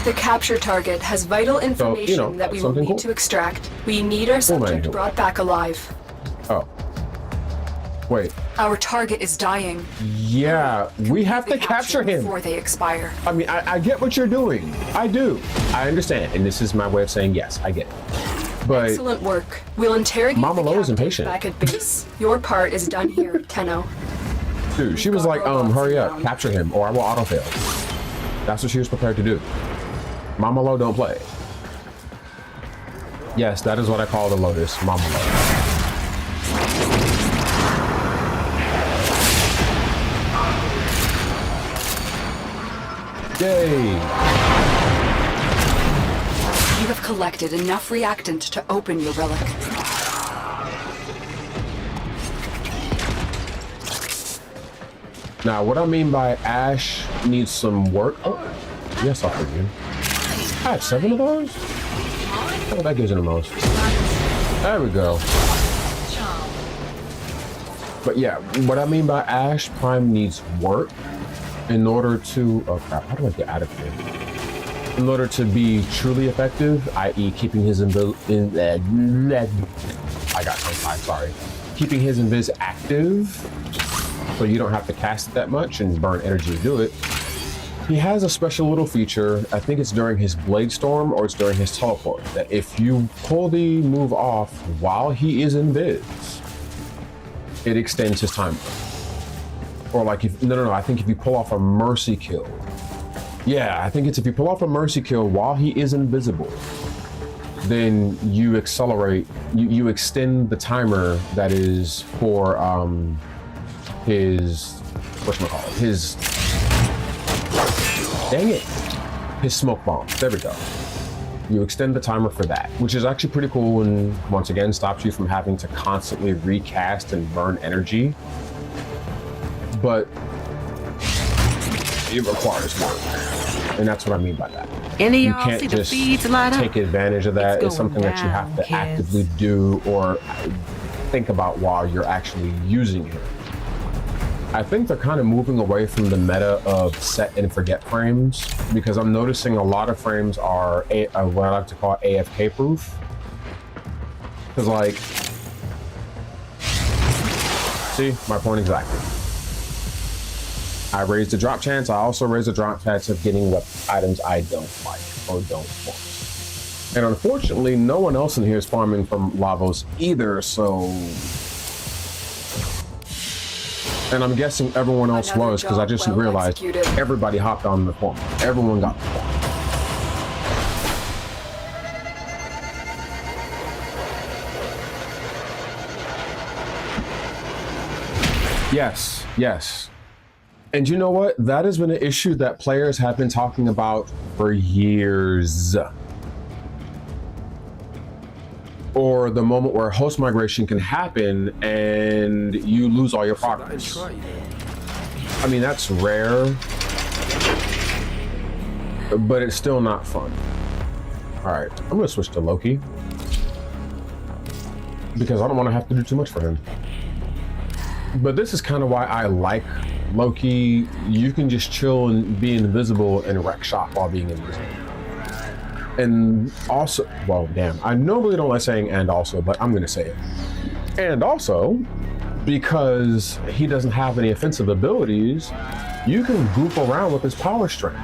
The capture target has vital information that we will something need cool. to extract. We need our subject man. brought back alive. Oh. Wait. Our target is dying. Yeah, we have to capture him. Before they expire. I mean, I get what you're doing. I do. I understand. And this is my way of saying yes, I get it. But Excellent work. We'll interrogate Mama the Lo is captive impatient. back at base. Your part is done here, Tenno. dude, she was like, hurry up, capture him, or I will autofail. That's what she was prepared to do. Mama Lo don't play. Yes, that is what I call the Lotus, Mama Lo. Yay! You have collected enough reactant to open your relic. Now, what I mean by Ash needs some work. Oh, yes, I'll forgive you. I have 7 of those? Oh, that gives it the most. There we go. But yeah, what I mean by Ash Prime needs work in order to... Oh crap, how do I get out of here? In order to be truly effective, i.e. keeping his I got tongue-tied, sorry. Keeping his invis active, so you don't have to cast it that much and burn energy to do it. He has a special little feature, I think it's during his Blade Storm or it's during his teleport, that if you pull the move off while he is invis, it extends his timer. Or like, if no, I think if you pull off a mercy kill. Yeah, I think it's if you pull off a mercy kill while he is invisible, then you accelerate, you extend the timer that is for his, whatchamacallit, his, dang it, his smoke bomb. There we go. You extend the timer for that, which is actually pretty cool and once again stops you from having to constantly recast and burn energy. But it requires work. And that's what I mean by that. Any You of y'all can't see the just feeds light up? take advantage of that. It's something that you have to going down, actively do or think about while you're actually using it. I think they're kind of moving away from the meta of set and forget frames because I'm noticing a lot of frames are what I like to call AFK proof. Because like, see, my point exactly. I raised the drop chance. I also raised the drop chance of getting what items I don't like or don't want. And unfortunately, no one else in here is farming from Lavos either, so... And I'm guessing everyone else Another was, because I job just well realized executed. everybody hopped on the farm. Everyone got the farm. Yes, yes. And you know what? That has been an issue that players have been talking about for years. Or the moment where host migration can happen and you lose all your progress. I mean, that's rare, but it's still not fun. All right, I'm gonna switch to Loki because I don't want to have to do too much for him. But this is kind of why I like Loki. You can just chill and be invisible and wreck shop while being invisible. And also, well, damn, I normally don't like saying and also, but I'm gonna say it. And also, because he doesn't have any offensive abilities, you can goop around with his power strength.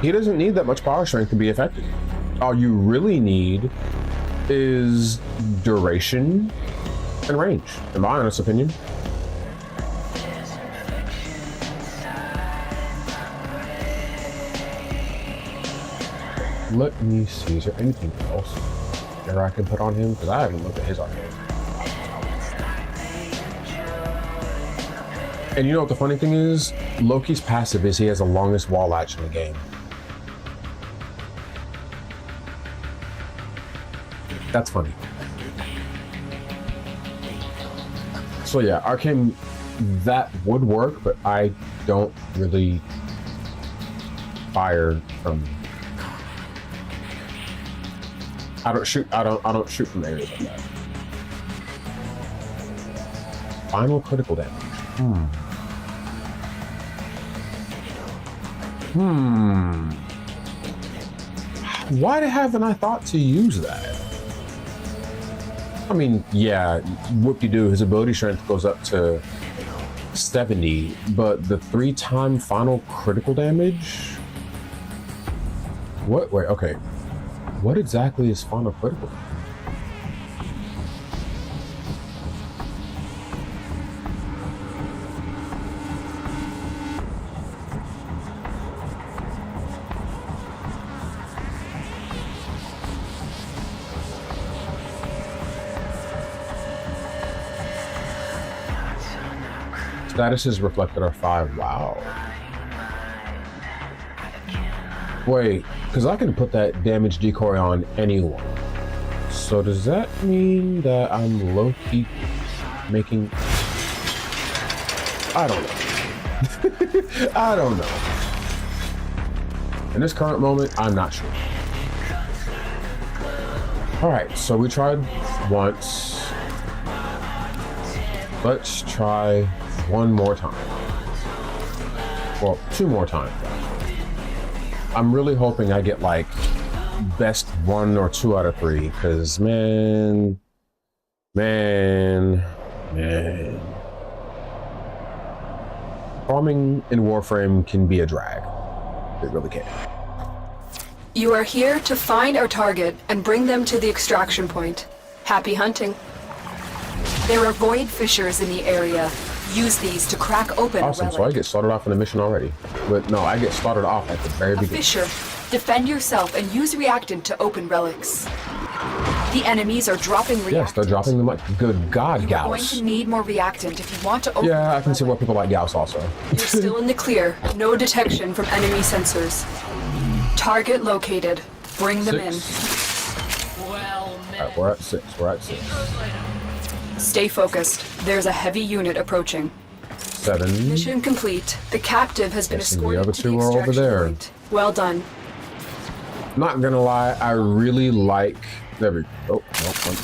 He doesn't need that much power strength to be effective. All you really need is duration and range, in my honest opinion. Let me see, is there anything else that I can put on him? Because I haven't looked at his armor. And you know what the funny thing is? Loki's passive is he has the longest wall latch in the game. That's funny. So yeah, Arcane, that would work, but I don't really fire from. I don't shoot from areas like that. Final critical damage. Why haven't I thought to use that? I mean, yeah, whoop-de-doo, his ability strength goes up to 70, but the 3-time final critical damage? What? Wait, okay. What exactly is final critical? Statuses reflected are 5. Wow. Wait, because I can put that damage decoy on anyone. So does that mean that I'm low-key making... I don't know. I don't know. In this current moment, I'm not sure. Alright, so we tried once. Let's try one more time. Well, 2 more times. I'm really hoping I get like best 1 or 2 out of 3, because man. Farming in Warframe can be a drag. It really can. You are here to find our target and bring them to the extraction point. Happy hunting. There are void fissures in the area. Use these to crack open a Awesome, relic. so I get started off in the mission already. But no, I get started off at the very beginning. Fissure. Defend yourself and use reactant to open relics. The enemies are dropping reactant. Yes, they're dropping them like good God, You're going Gauss. to need more reactant if you want to open Yeah, I the can see why relic. people like Gauss also. You're still in the clear. No detection from enemy sensors. Target located. Bring them 6. Well met. Alright, we're at 6. We're at 6. in. Stay focused. There's a heavy unit approaching. 7. Mission complete. The captive has been Guessing the escorted other to 2 the are over extraction there. point. Well done. Not gonna lie, I really like. There we go.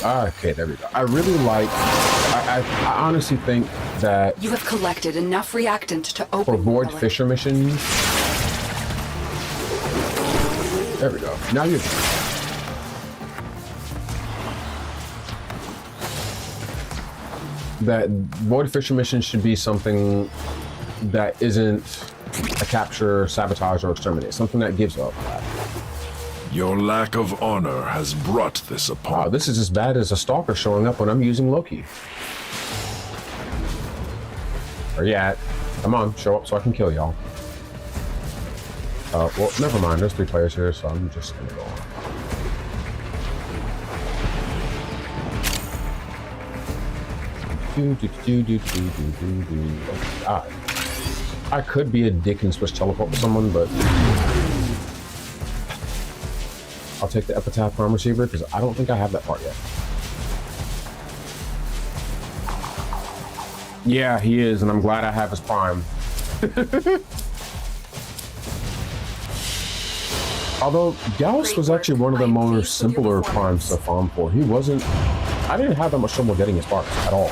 Okay, there we go. I really like. I honestly think that You have collected enough reactant to open for the Void relic. Fisher missions. There we go. Now you're. That Void Fisher mission should be something that isn't a capture, sabotage, or exterminate. Something that gives up. Your lack of honor has brought this upon. Wow, this is as bad as a stalker showing up when I'm using Loki. Where you at? Come on, show up so I can kill y'all. Well, never mind. There's 3 players here, so I'm just gonna go on. I could be a dick and switch teleport with someone, but I'll take the Epitaph Prime Receiver because I don't think I have that part yet. Yeah, he is, and I'm glad I have his Prime. Although Gauss was actually one of the more simpler primes to farm for. He wasn't. I didn't have that much trouble getting his parts at all.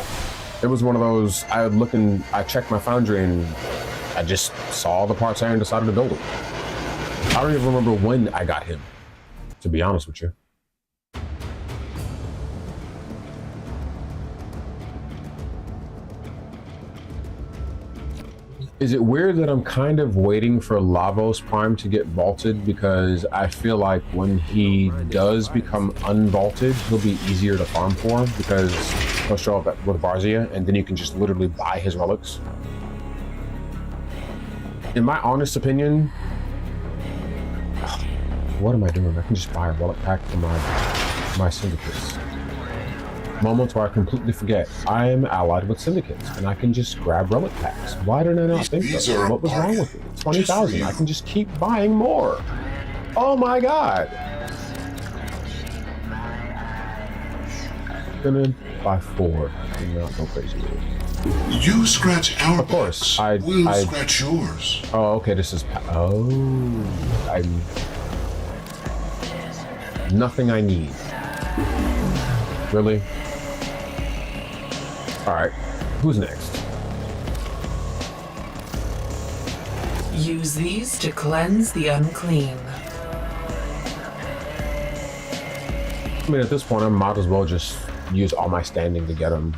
It was one of those. I would look and I checked my foundry and I just saw the parts there and decided to build it. I don't even remember when I got him, to be honest with you. Is it weird that I'm kind of waiting for Lavos Prime to get vaulted, because I feel like when he does become unvaulted, he'll be easier to farm for, because he'll show up with Varzia and then you can just literally buy his relics. In my honest opinion, what am I doing? I can just buy a relic pack for my syndicates. Moments where I completely forget I am allied with syndicates and I can just grab relic packs. Why did I not think so? What was wrong with it? 20,000. I can just keep buying more. Oh my god. Gonna buy 4 and not go crazy with it. You scratch our Of course, backs, we'll scratch yours. Oh, okay, this is... Oh, I'm... Nothing I need. Really? Alright, who's next? Use these to cleanse the unclean. I mean, at this point, I might as well just use all my standing to get them.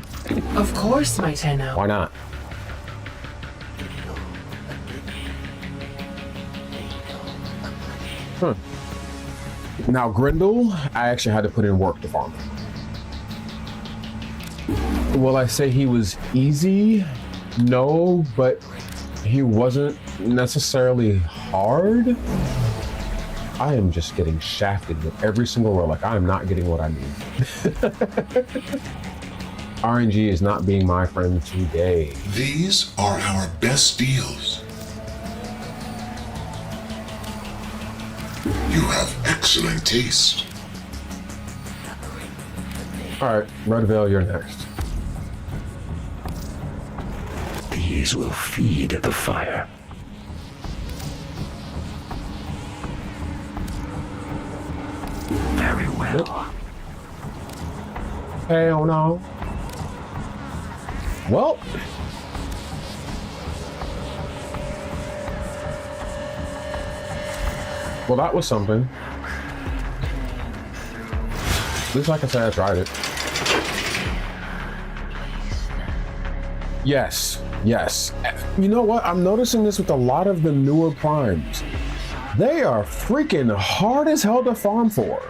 Of course, my Tenno. Why not? Now, Grendel, I actually had to put in work to farm. Will I say he was easy? No, but he wasn't necessarily hard. I am just getting shafted with every single relic. I am not getting what I need. RNG is not being my friend today. These are our best deals. You have excellent taste. All right, Red Veil, you're next. These will feed the fire. Very well. Hell no. Well. Well, that was something. At least, like I said, I tried it. Yes, yes. You know what? I'm noticing this with a lot of the newer primes. They are freaking hard as hell to farm for.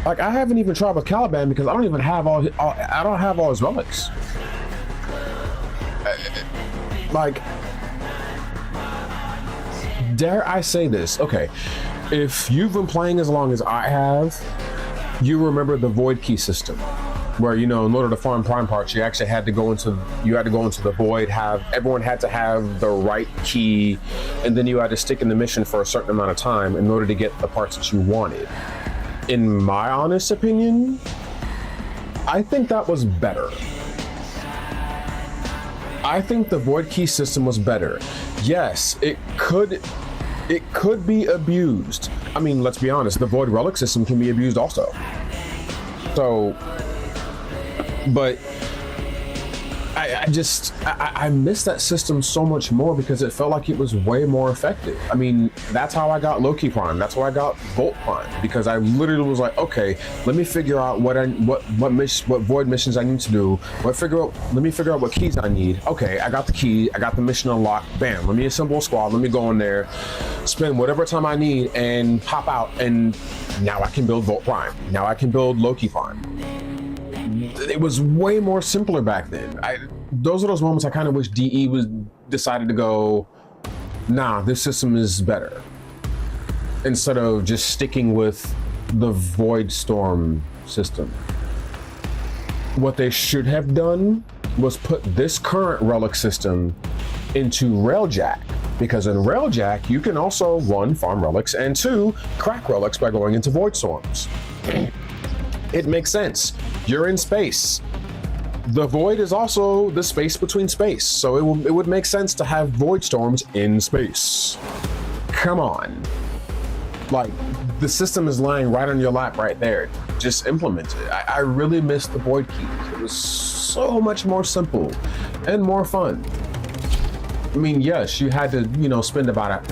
Like, I haven't even tried with Caliban because I don't even have I don't have all his relics. Like, dare I say this? Okay, if you've been playing as long as I have, you remember the Void Key system, where, you know, in order to farm prime parts, you actually had to go into the void. Everyone had to have the right key, and then you had to stick in the mission for a certain amount of time in order to get the parts that you wanted. In my honest opinion, I think that was better. I think the Void Key system was better. Yes, it could be abused. I mean, let's be honest, the Void Relic system can be abused also. So, but I miss that system so much more because it felt like it was way more effective. I mean, that's how I got Loki Prime. That's how I got Volt Prime, because I literally was like, okay, let me figure out what void missions I need to do. Let me figure out what keys I need. Okay, I got the key. I got the mission unlocked. Bam. Let me assemble a squad. Let me go in there, spend whatever time I need, and pop out. And now I can build Volt Prime. Now I can build Loki Prime. It was way more simpler back then. Those are those moments I kind of wish DE decided to go, nah, this system is better, instead of just sticking with the Void Storm system. What they should have done was put this current relic system into Railjack, because in Railjack you can also, 1, farm relics, and 2, crack relics by going into Void Storms. It makes sense. You're in space. The void is also the space between space, so it would make sense to have void storms in space. come on. Like, the system is lying right on your lap right there. Just implement it. I really miss the void keys. It was so much more simple and more fun. I mean, yes, you had to, you know, spend about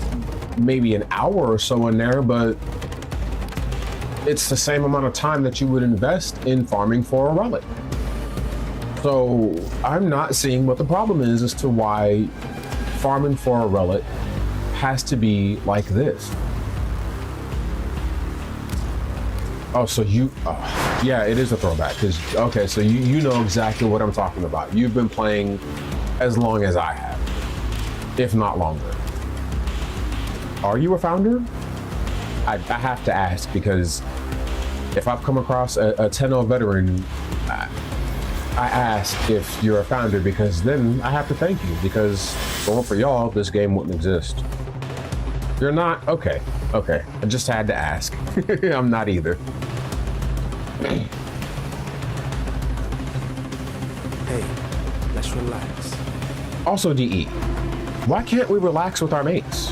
maybe an hour or so in there, but it's the same amount of time that you would invest in farming for a relic. So I'm not seeing what the problem is as to why farming for a relic has to be like this. Oh, so you, yeah, it is a throwback. Okay, so you know exactly what I'm talking about. You've been playing as long as I have, if not longer. Are you a founder? I have to ask, because if I've come across a 10-0 veteran, I ask if you're a founder, because then I have to thank you, because if it weren't for y'all, this game wouldn't exist. You're not? Okay. I just had to ask. I'm not either. Hey, let's relax. Also, DE, why can't we relax with our mates?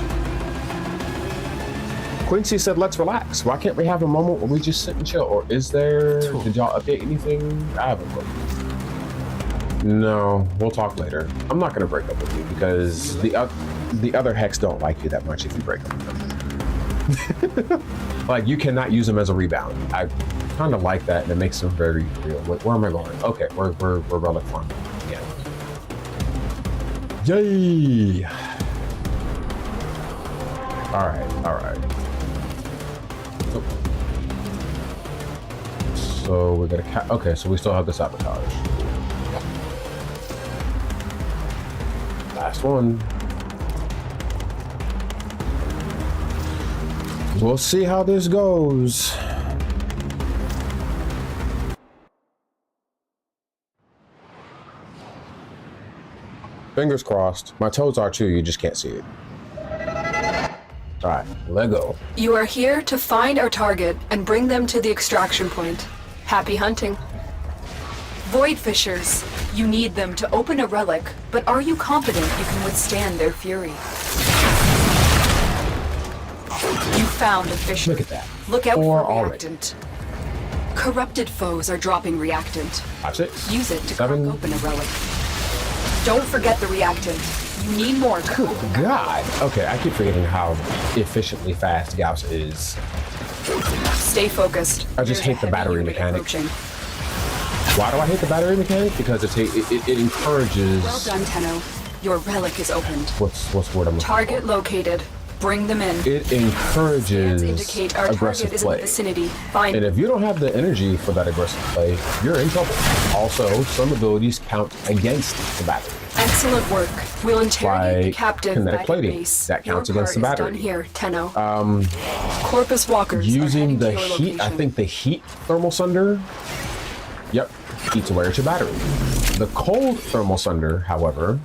Quincy said, let's relax. Why can't we have a moment where we just sit and chill? Or is there, did y'all update anything? I haven't looked. No, we'll talk later. I'm not gonna break up with you because the other Hex don't like you that much if you break up with them. Like, you cannot use them as a rebound. I kind of like that, and it makes them very real. Where am I going? Okay, we're relic farming. Yeah. Yay! All right. So we're gonna okay, so we still have the sabotage. Last one. We'll see how this goes. Fingers crossed. My toes are too, you just can't see it. All right, let go. You are here to find our target and bring them to the extraction point. Happy hunting. Void fissures. You need them to open a relic, but are you confident you can withstand their fury? You found a fissure. Look at that. Look out Four for already. reactant. Corrupted foes are dropping reactant. 5, 6. Use it to 7. crack open a relic. Don't forget the reactant. You need more to Good open. God. Okay, I keep forgetting how efficiently fast Gauss is. Stay focused. I just There's hate the a heavy battery unit mechanic. approaching. Why do I hate the battery mechanic? Because it encourages. Well done, Tenno. Your relic is opened. What's the word I'm looking Target located. Bring them in. for? It encourages Indicate our aggressive target is in the play. vicinity. Find And if you don't have the energy for that aggressive play, you're in trouble. Also, some abilities count against the battery. excellent work. We'll interrogate the Like captive kinetic at plating. your base. That counts Your against the part is battery. done here, Tenno. Corpus walkers are Using heading to the your heat, I location. think the heat thermal sunder, yep, eats away at your battery. The cold thermal sunder, however,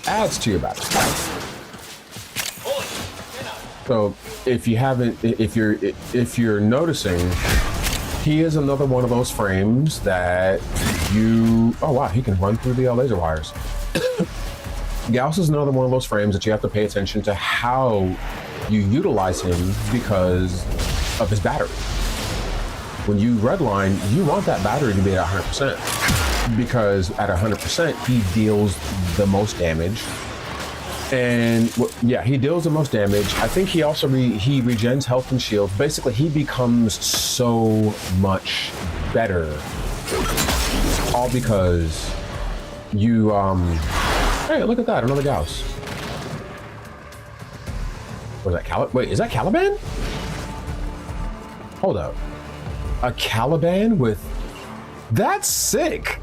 adds to your battery. So if you haven't, if you're noticing, he is another one of those frames that you, oh wow, he can run through the laser wires. Gauss is another one of those frames that you have to pay attention to how you utilize him because of his battery. When you redline, you want that battery to be at 100% because at 100%, he deals the most damage. And yeah, he deals the most damage. I think he also he regens health and shield. Basically, he becomes so much better, all because you hey, look at that, another Gauss. Was that wait, is that Caliban? Hold up, a Caliban with, that's sick.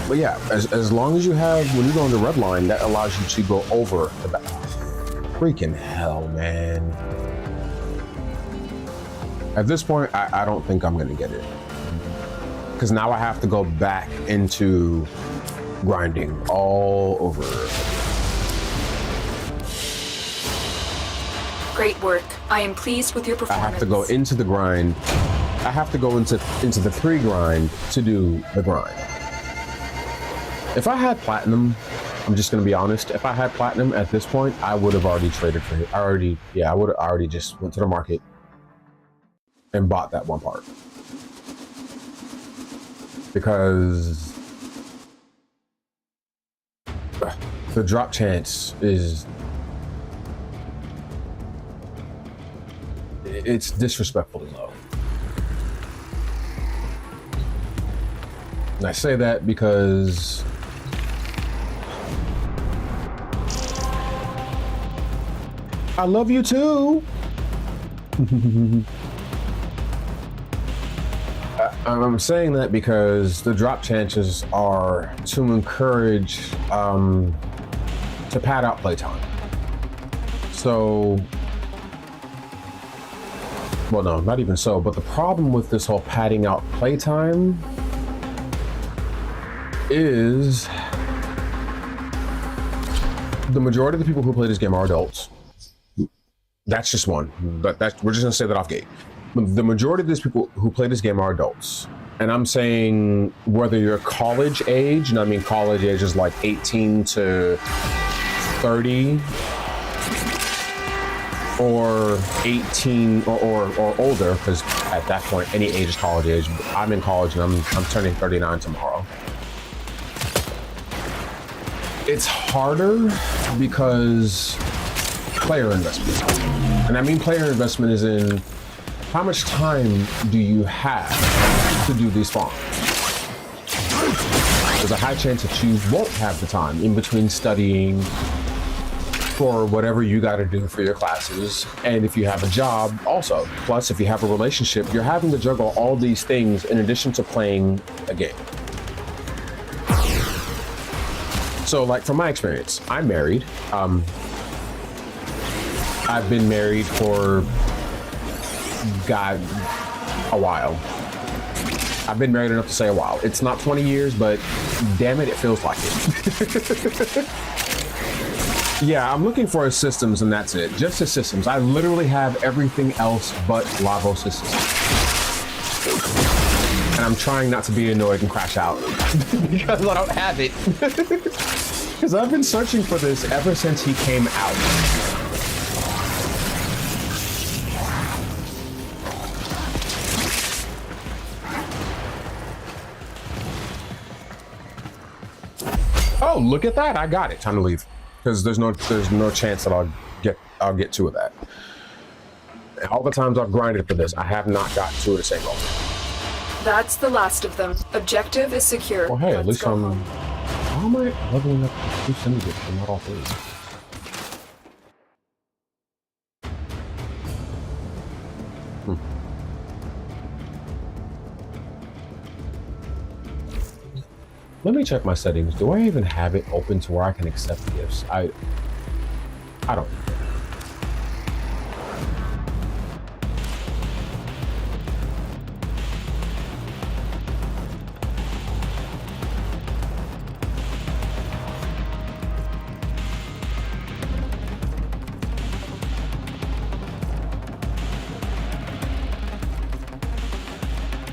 But yeah, as long as you have, when you go into red line, that allows you to go over the back. Freaking hell, man. At this point, I don't think I'm gonna get it. Because now I have to go back into grinding all over. Great work. I am pleased with your I performance. have to go into the grind. I have to go into the pre-grind to do the grind. If I had platinum, I'm just gonna be honest. If I had platinum at this point, I would have already traded for it. I would have already just went to the market and bought that one part. Because the drop chance is, it's disrespectfully low. And I say that because I love you too. I'm saying that because the drop chances are to encourage to pad out playtime. So, well, no, not even so. But the problem with this whole padding out playtime is the majority of the people who play this game are adults. That's just one. We're just gonna say that off gate. The majority of these people who play this game are adults. And I'm saying whether you're college age, and I mean college age is like 18 to 30, or 18 or older, because at that point any age is college age. I'm in college and I'm turning 39 tomorrow. It's harder because player investment. And I mean player investment is in how much time do you have to do these farms? There's a high chance that you won't have the time in between studying for whatever you got to do for your classes. And if you have a job also, plus if you have a relationship, you're having to juggle all these things in addition to playing a game. So like from my experience, I'm married. I've been married for a while. I've been married enough to say a while. It's not 20 years, but damn it, it feels like it. Yeah, I'm looking for a systems and that's it. Just a systems. I literally have everything else but Lavos systems. And I'm trying not to be annoyed and crash out because I don't have it. Because I've been searching for this ever since he came out. Oh, look at that! I got it. Time to leave, because there's no chance that I'll get to that. All the times I've grinded for this, I have not gotten to it a single. That's the last of them. Objective is secure. Well, hey, at Let's least go I'm. home. How am I leveling up two syndicates and not all three? Let me check my settings. Do I even have it open to where I can accept gifts? I don't.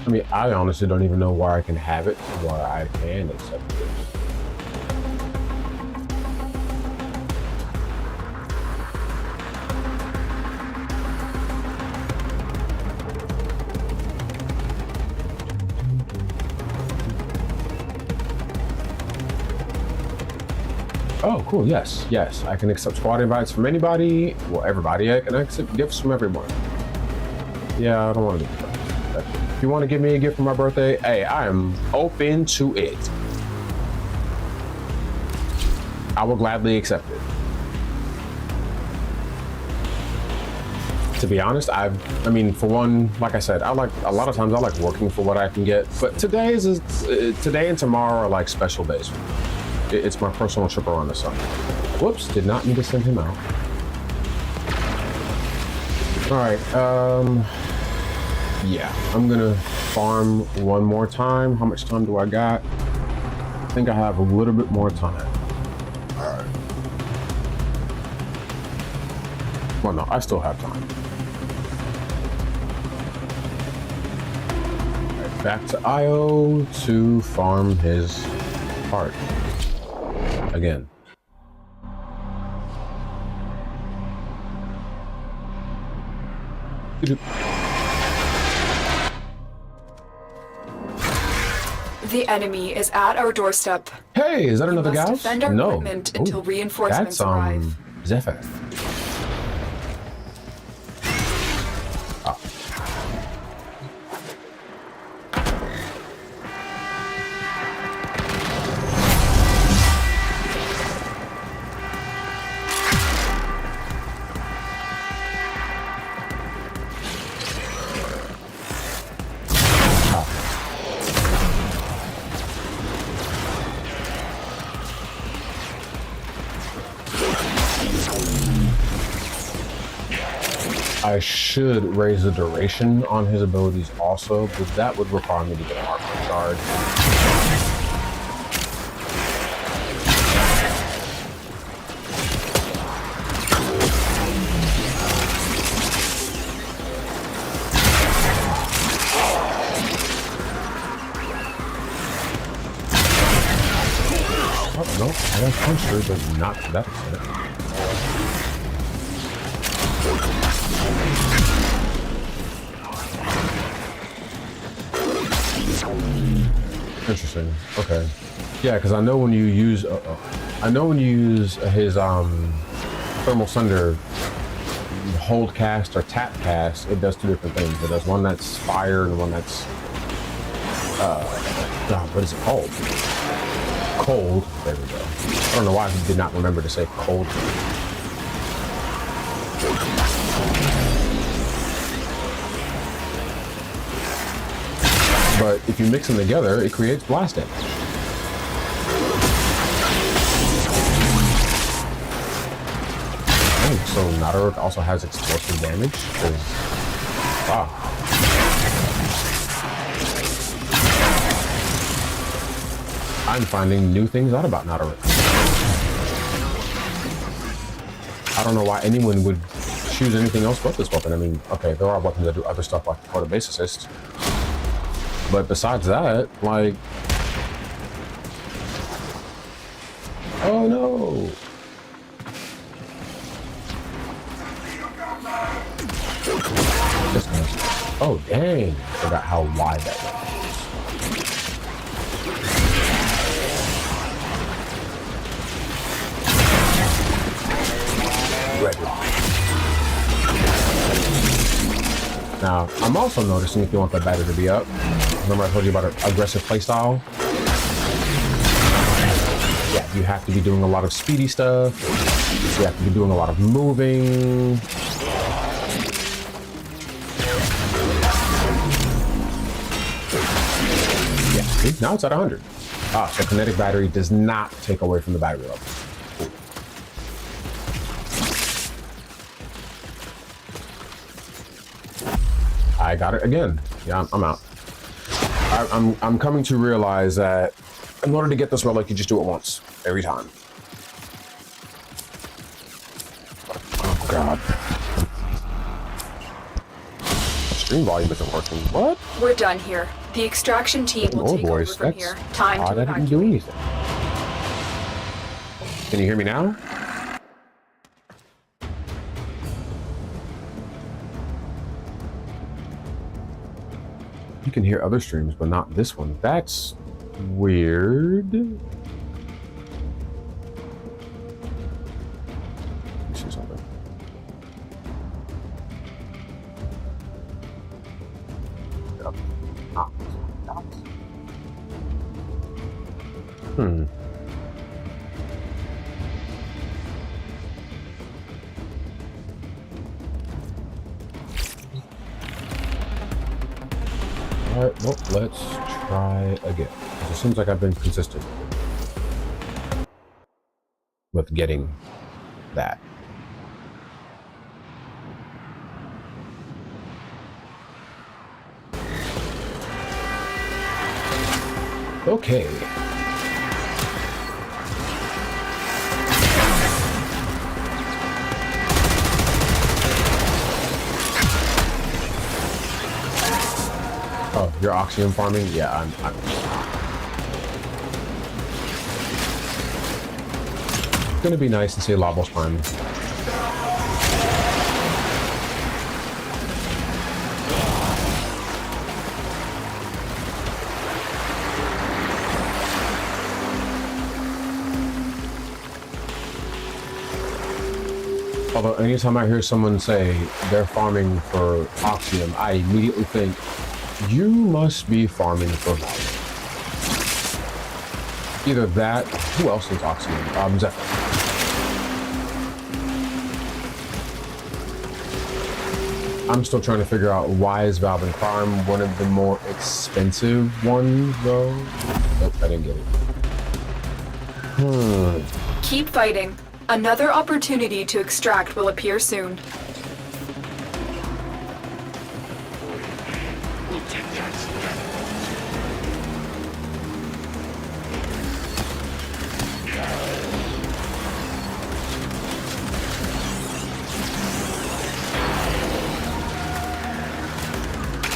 I mean, I honestly don't even know where I can have it, where I can accept this. Oh, cool. Yes, yes. I can accept squad invites from anybody. Well, everybody. I can accept gifts from everyone. Yeah, I don't want to do that. If you want to give me a gift for my birthday, hey, I am open to it. I will gladly accept it. To be honest, I mean, for one, like I said, a lot of times I like working for what I can get, but today and tomorrow are like special days for me. It's my personal trip around the sun. Whoops, did not mean to send him out. All right, yeah, I'm gonna farm one more time. How much time do I got? I think I have a little bit more time. All right. Well, no, I still have time. Right, back to Io to farm his part again. The enemy is at our doorstep. Hey, is that We another must gal? defend our No. equipment until Ooh, reinforcements that's arrive. Zephyr. Ah. I should raise the duration on his abilities also, but that would require me to get a hardware charge. Oh, no, I got punched her, but not to that extent. Interesting. Okay. Yeah, because I know when you use, his thermal sunder, hold cast or tap cast, it does two different things. It does one that's fire and one that's what is it called? Cold. There we go. I don't know why I did not remember to say cold. But if you mix them together, it creates blast damage. Oh, so Nadaruk also has explosive damage? Wow. I'm finding new things out about Nadaruk. I don't know why anyone would choose anything else but this weapon. I mean, okay, there are weapons that do other stuff like for the base assist. But besides that, like... Oh no! Oh dang! Forgot how wide that was. Ready. Now, I'm also noticing if you want the battery to be up. Remember I told you about an aggressive playstyle? Yeah, you have to be doing a lot of speedy stuff. You have to be doing a lot of moving. Yeah, see? Now it's at 100. Ah, so kinetic battery does not take away from the battery level. Cool. I got it again. Yeah, I'm out. I'm coming to realize that in order to get this relic, you just do it once, every time. Oh god. Stream volume isn't working. What? We're done here. The extraction team will Oh take boy, over from that's here. Time odd. to I didn't do evacuate. anything. Can you hear me now? You can hear other streams, but not this one. That's weird. Let me see something. Yep. Ah. Hmm. Alright, well, let's try again. It seems like I've been consistent with getting that. Okay. Oh, you're oxygen farming? Yeah, I'm it's gonna be nice to see Lavos Prime. Although anytime I hear someone say they're farming for oxium, I immediately think, you must be farming for value. Either that, who else is oxium? Zephyr. I'm still trying to figure out why is Valve and Prime one of the more expensive ones, though. Nope, I didn't get it. Keep fighting. Another opportunity to extract will appear soon.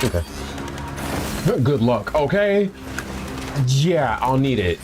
Okay. Good luck, okay? Yeah, I'll need it.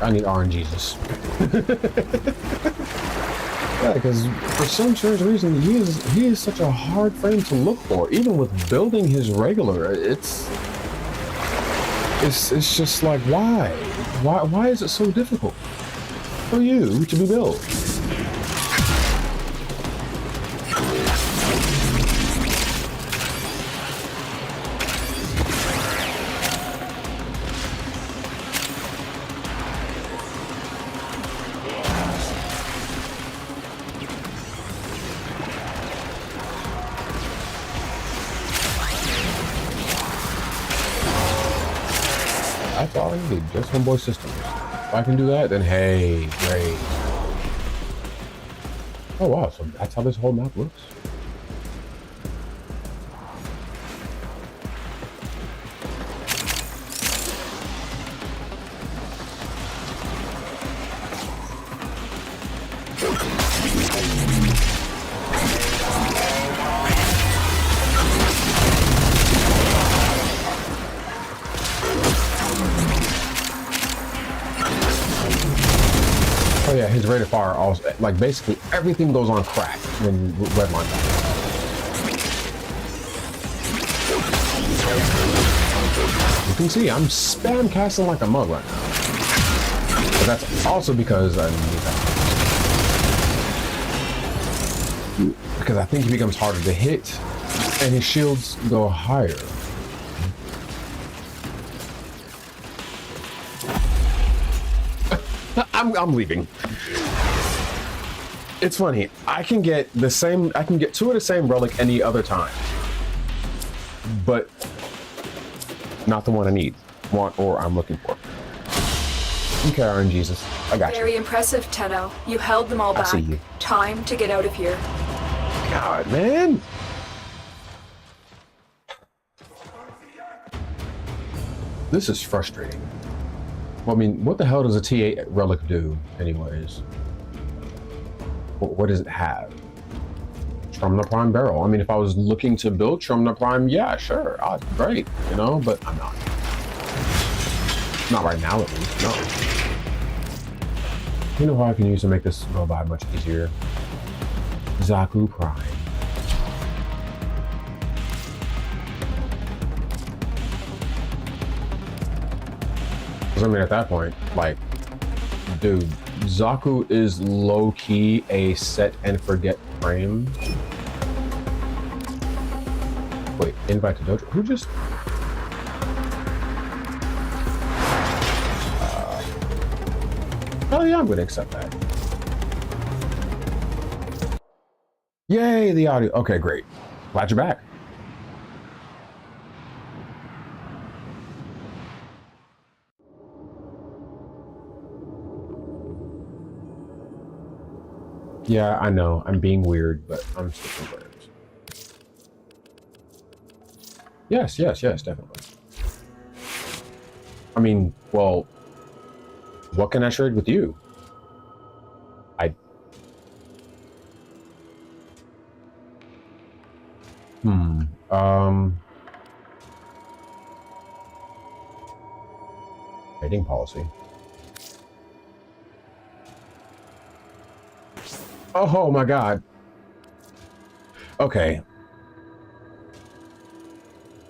I need RNGesus. Yeah, because for some strange reason he is such a hard frame to look for. Even with building his regular, it's just like why is it so difficult for you to be built? That's all I need, just homeboy systems. If I can do that, then hey, great. Oh wow, so that's how this whole map looks. Oh yeah, his rate of fire also, like basically everything goes on crack when Redline dies. You can see I'm spam casting like a mug right now. But that's also because I need that. Because I think he becomes harder to hit and his shields go higher. I'm leaving. It's funny. I can get two of the same relic any other time, but not the one I need, or I'm looking for. Okay, RNGesus, I got you. Very impressive, Tenno. You held them all I back. see you. Time to get out of here. God, man. This is frustrating. Well, I mean, what the hell does a T8 relic do, anyways? What does it have? Trumna Prime Barrel. I mean, if I was looking to build Trumna Prime, yeah, sure, great, you know, but I'm not. Not right now, at least, no. You know how I can use to make this go by much easier? Zaku Prime. I mean, at that point, like, dude, Zaku is low-key a set and forget frame. Wait, invite to Dojo? Who just... oh yeah, I'm gonna accept that. Yay, the audio. Okay, great. Glad you're back. Yeah, I know. I'm being weird, but I'm sticking prayers. Yes, yes, yes, definitely. I mean, well, what can I trade with you? Trading policy. Oh my God. Okay.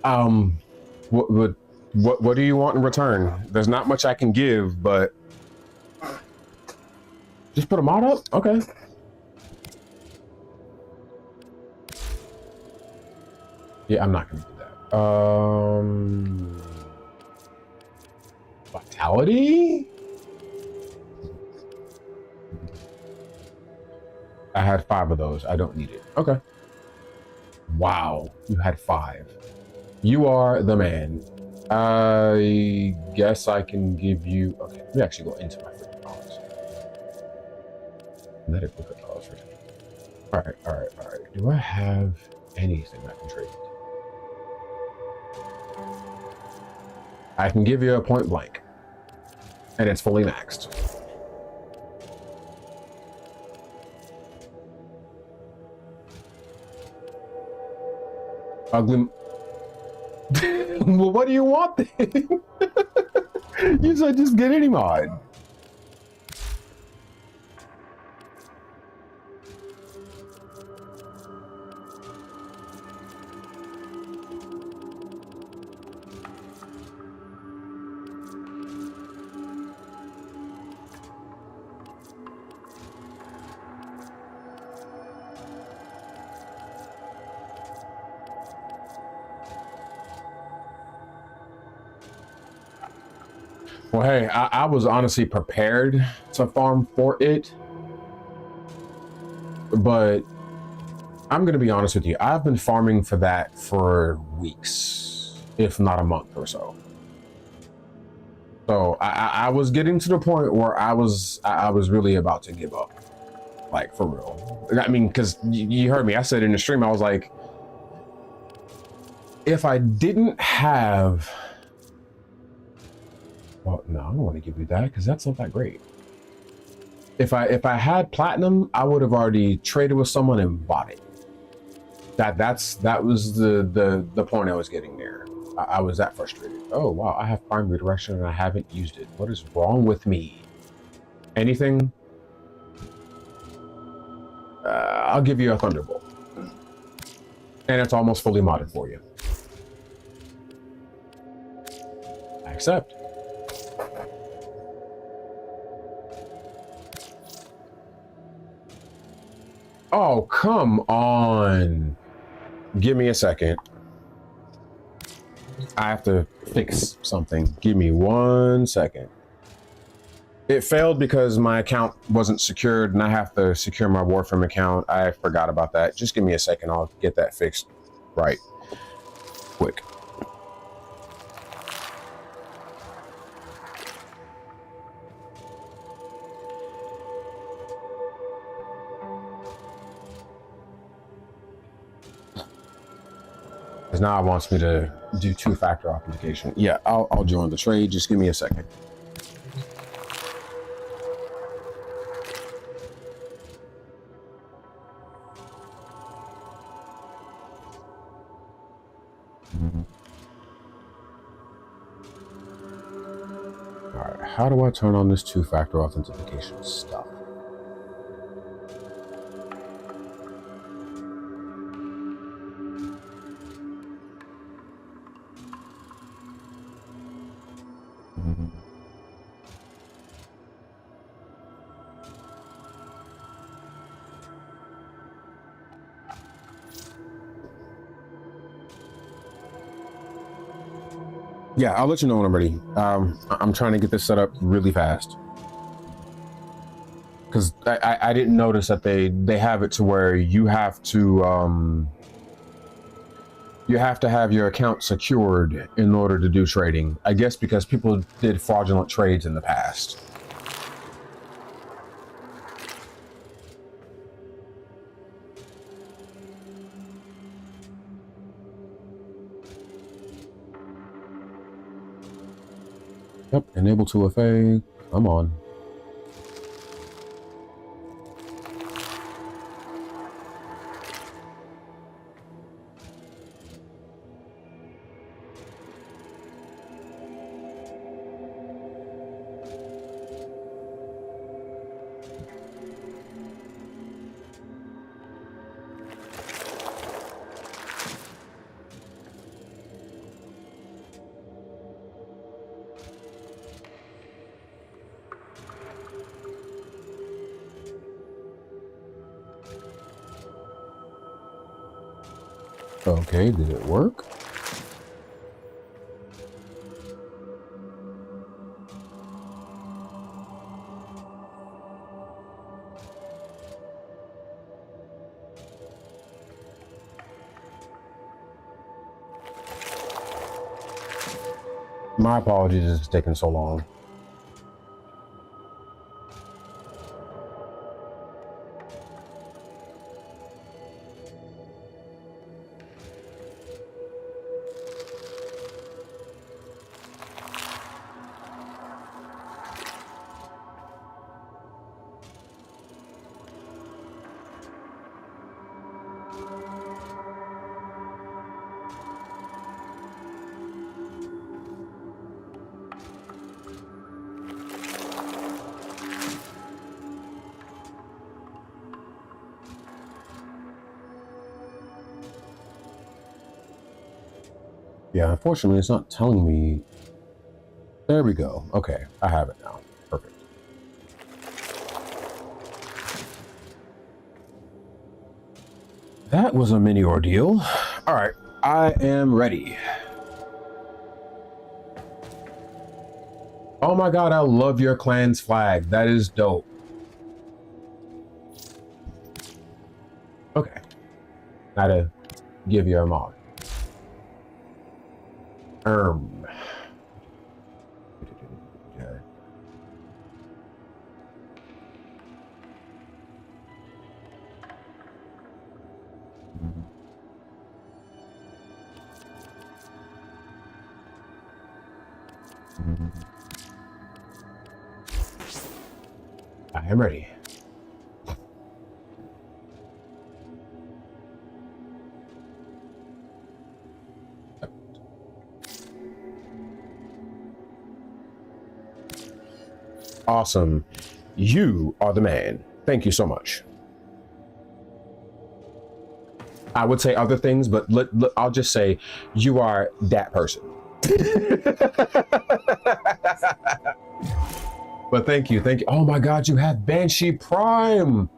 What do you want in return? There's not much I can give, but just put a mod up? Okay. Yeah, I'm not gonna do that. Vitality? I had 5 of those. I don't need it. Okay. Wow, you had 5. You are the man. I guess I can give you. Okay, let me actually go into my freaking dollars. Let it look at dollars for today. All right, all right, all right. Do I have anything I can trade? I can give you a point blank, and it's fully maxed. Ugly. Well, what do you want then? You said just get any mod. Well, hey, I was honestly prepared to farm for it, but I'm going to be honest with you. I've been farming for that for weeks, if not a month or so. So I was getting to the point where I was really about to give up, like for real. I mean, because you heard me. I said in the stream, I was like, if I didn't have. Well, no, I don't want to give you that because that's not that great. If I had platinum, I would have already traded with someone and bought it. That was the point I was getting there. I was that frustrated. Oh wow, I have prime redirection and I haven't used it. What is wrong with me? Anything? I'll give you a thunderbolt, and it's almost fully modded for you. I accept. Oh, come on. Give me a second. I have to fix something. Give me 1 second. It failed because my account wasn't secured and I have to secure my Warfarming account. I forgot about that. Just give me a second. I'll get that fixed right quick. Because now it wants me to do 2-factor authentication. Yeah, I'll join the trade. Just give me a second. All right, how do I turn on this 2-factor authentication stuff? Yeah, I'll let you know when I'm ready. I'm trying to get this set up really fast because I didn't notice that they have it to where you have to have your account secured in order to do trading. I guess because people did fraudulent trades in the past. Yep, enable to FA. Come on. Okay, did it work? My apologies, it's taking so long. Yeah, unfortunately, it's not telling me. There we go. Okay, I have it now. Perfect. That was a mini ordeal. All right, I am ready. Oh my god, I love your clan's flag. That is dope. Okay. Gotta give you a mod. I am ready. Awesome. You are the man. Thank you so much. I would say other things, but I'll just say you are that person. But thank you. Thank you. Oh my God, you have Banshee Prime.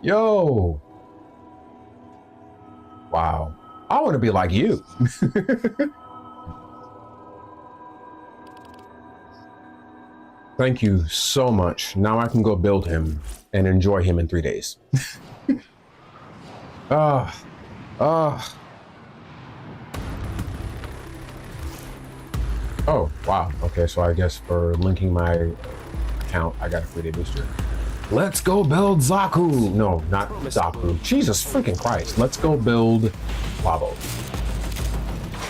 Yo. Wow. I want to be like you. Thank you so much. Now I can go build him and enjoy him in 3 days. Oh, wow. Okay, so I guess for linking my account, I got a 3-day booster. Let's go build Zaku. No, not Zaku. Jesus freaking Christ. Let's go build Lavos.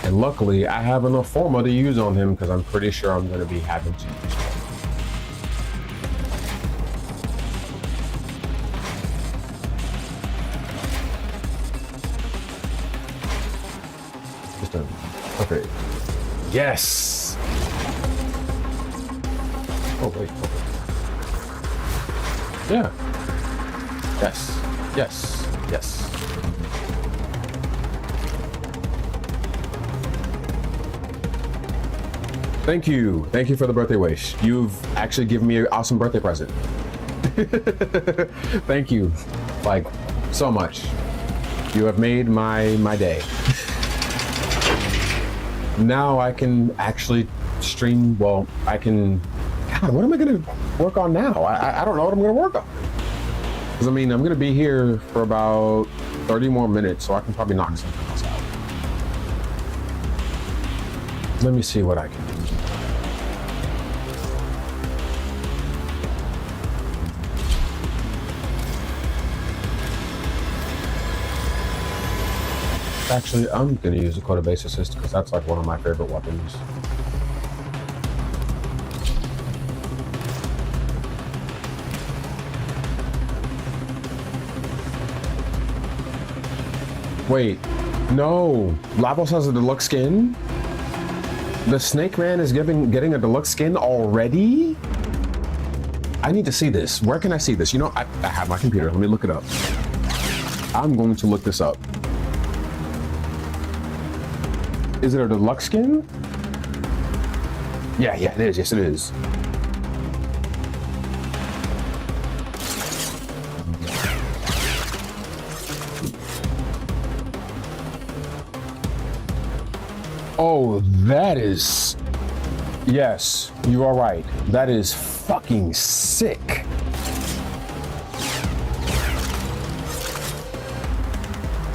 And luckily, I have enough Forma to use on him because I'm pretty sure I'm going to be having to use Forma. Okay. Yes. Oh wait. Okay. Yeah. Yes. Yes. Yes. Thank you. Thank you for the birthday wish. You've actually given me an awesome birthday present. Thank you. Like, so much. You have made my day. Now I can actually stream. Well, I can. God, what am I going to work on now? I don't know what I'm going to work on. Because I mean, I'm going to be here for about 30 more minutes, so I can probably knock something else out. Let me see what I can do. Actually, I'm going to use the Quarter Base Assist because that's like one of my favorite weapons. Wait, no. Lavos has a deluxe skin? The Snake Man is getting a deluxe skin already? I need to see this. Where can I see this? You know, I have my computer. Let me look it up. I'm going to look this up. Is it a deluxe skin? Yeah, it is. Yes, it is. Oh, that is... Yes, you are right. That is fucking sick.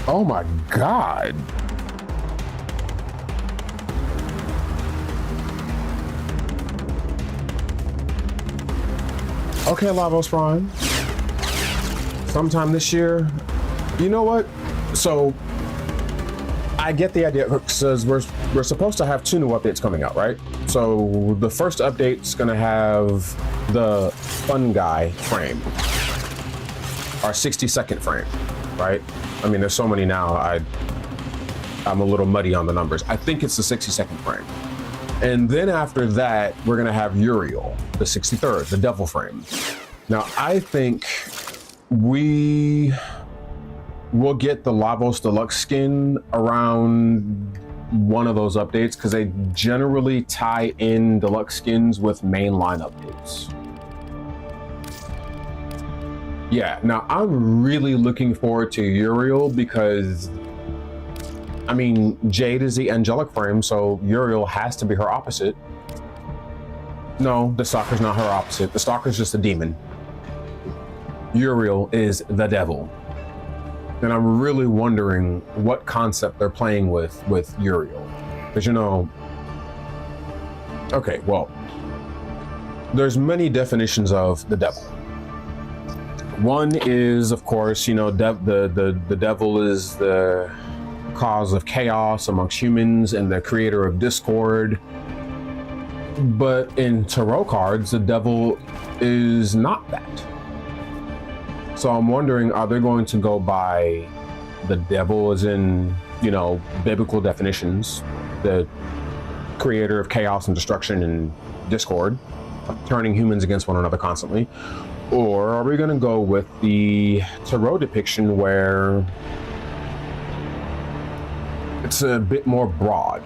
Oh my god. Okay, Lavos Prime. Sometime this year. You know what? So, I get the idea because we're supposed to have 2 new updates coming out, right? So the first update's gonna have the fun guy frame, our 60-second frame, right? I mean, there's so many now. I'm a little muddy on the numbers. I think it's the 60-second frame, and then after that, we're gonna have Uriel, the 63rd, the devil frame. Now, I think we will get the Lavos Deluxe skin around one of those updates because they generally tie in deluxe skins with mainline updates. Yeah, now I'm really looking forward to Uriel because, I mean, Jade is the angelic frame, so Uriel has to be her opposite. No, the Stalker's not her opposite. The Stalker's just a demon. Uriel is the devil. And I'm really wondering what concept they're playing with Uriel. Because, you know, okay, well, there's many definitions of the devil. One is, of course, you know, the devil is the cause of chaos amongst humans and the creator of discord. But in tarot cards, the devil is not that. So I'm wondering, are they going to go by the devil as in, you know, biblical definitions, the creator of chaos and destruction and discord, turning humans against one another constantly? Or are we going to go with the tarot depiction where it's a bit more broad?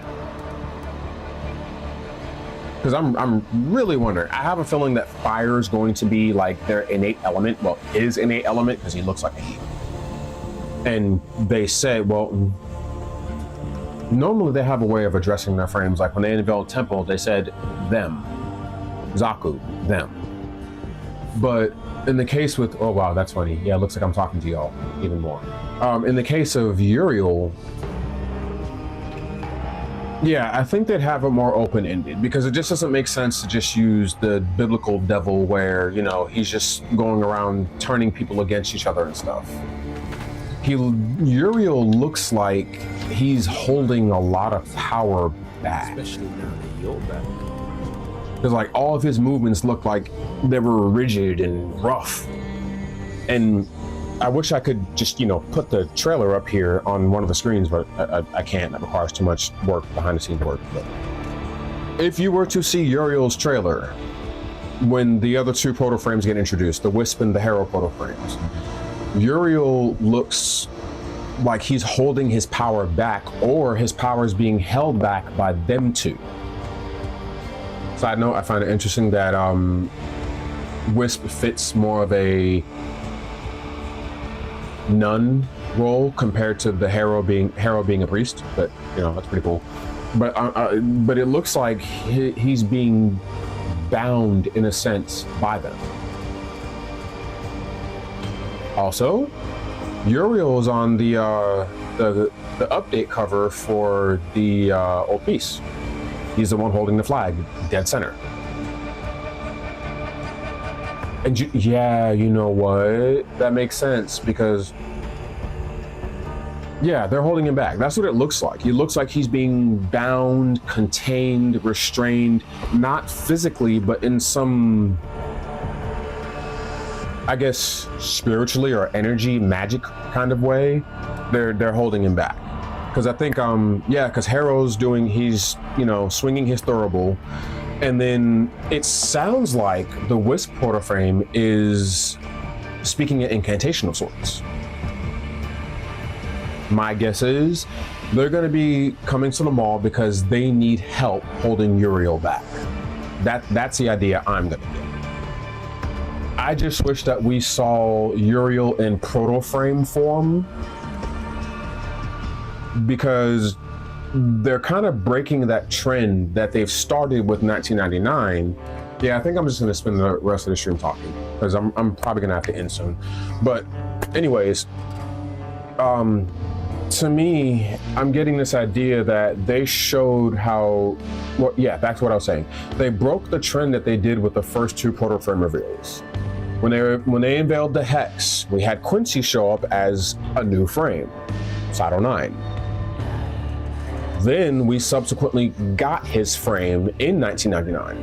Because I'm really wondering. I have a feeling that fire is going to be like their innate element. Well, his innate element, because he looks like a he. And they say, well, normally they have a way of addressing their frames. Like when they unveiled Temple, they said them. Zaku, them. But in the case with, oh wow, that's funny. Yeah, it looks like I'm talking to y'all even more. In the case of Uriel, yeah, I think they'd have it more open-ended because it just doesn't make sense to just use the biblical devil where, you know, he's just going around turning people against each other and stuff. Uriel looks like he's holding a lot of power back. Especially now that you're back. Because like all of his movements look like they were rigid and rough. And I wish I could just, you know, put the trailer up here on one of the screens, but I can't. That requires too much work, behind the scenes work. But if you were to see Uriel's trailer when the other 2 proto frames get introduced, the Wisp and the Harrow proto frames, Uriel looks like he's holding his power back, or his power is being held back by them 2. Side note, I find it interesting that Wisp fits more of a nun role compared to the Harrow being a priest, but you know, that's pretty cool. But it looks like he's being bound in a sense by them. Also, Uriel is on the update cover for the old piece. He's the one holding the flag, dead center. And yeah, you know what? That makes sense because, yeah, they're holding him back. That's what it looks like. He looks like he's being bound, contained, restrained, not physically, but in some, I guess spiritually or energy, magic kind of way, they're holding him back. Because I think, because Harrow's he's, swinging his throwable, and then it sounds like the Wisp portal frame is speaking an incantation of sorts. My guess is they're going to be coming to the mall because they need help holding Uriel back. That's the idea I'm going to get. I just wish that we saw Uriel in proto frame form, because they're kind of breaking that trend that they've started with 1999. Yeah, I think I'm just going to spend the rest of the stream talking because I'm probably going to have to end soon. But anyways, to me, I'm getting this idea that they showed how, back to what I was saying. They broke the trend that they did with the first two proto frame reveals. When they unveiled the Hex, we had Quincy show up as a new frame, Sato 9. Then we subsequently got his frame in 1999.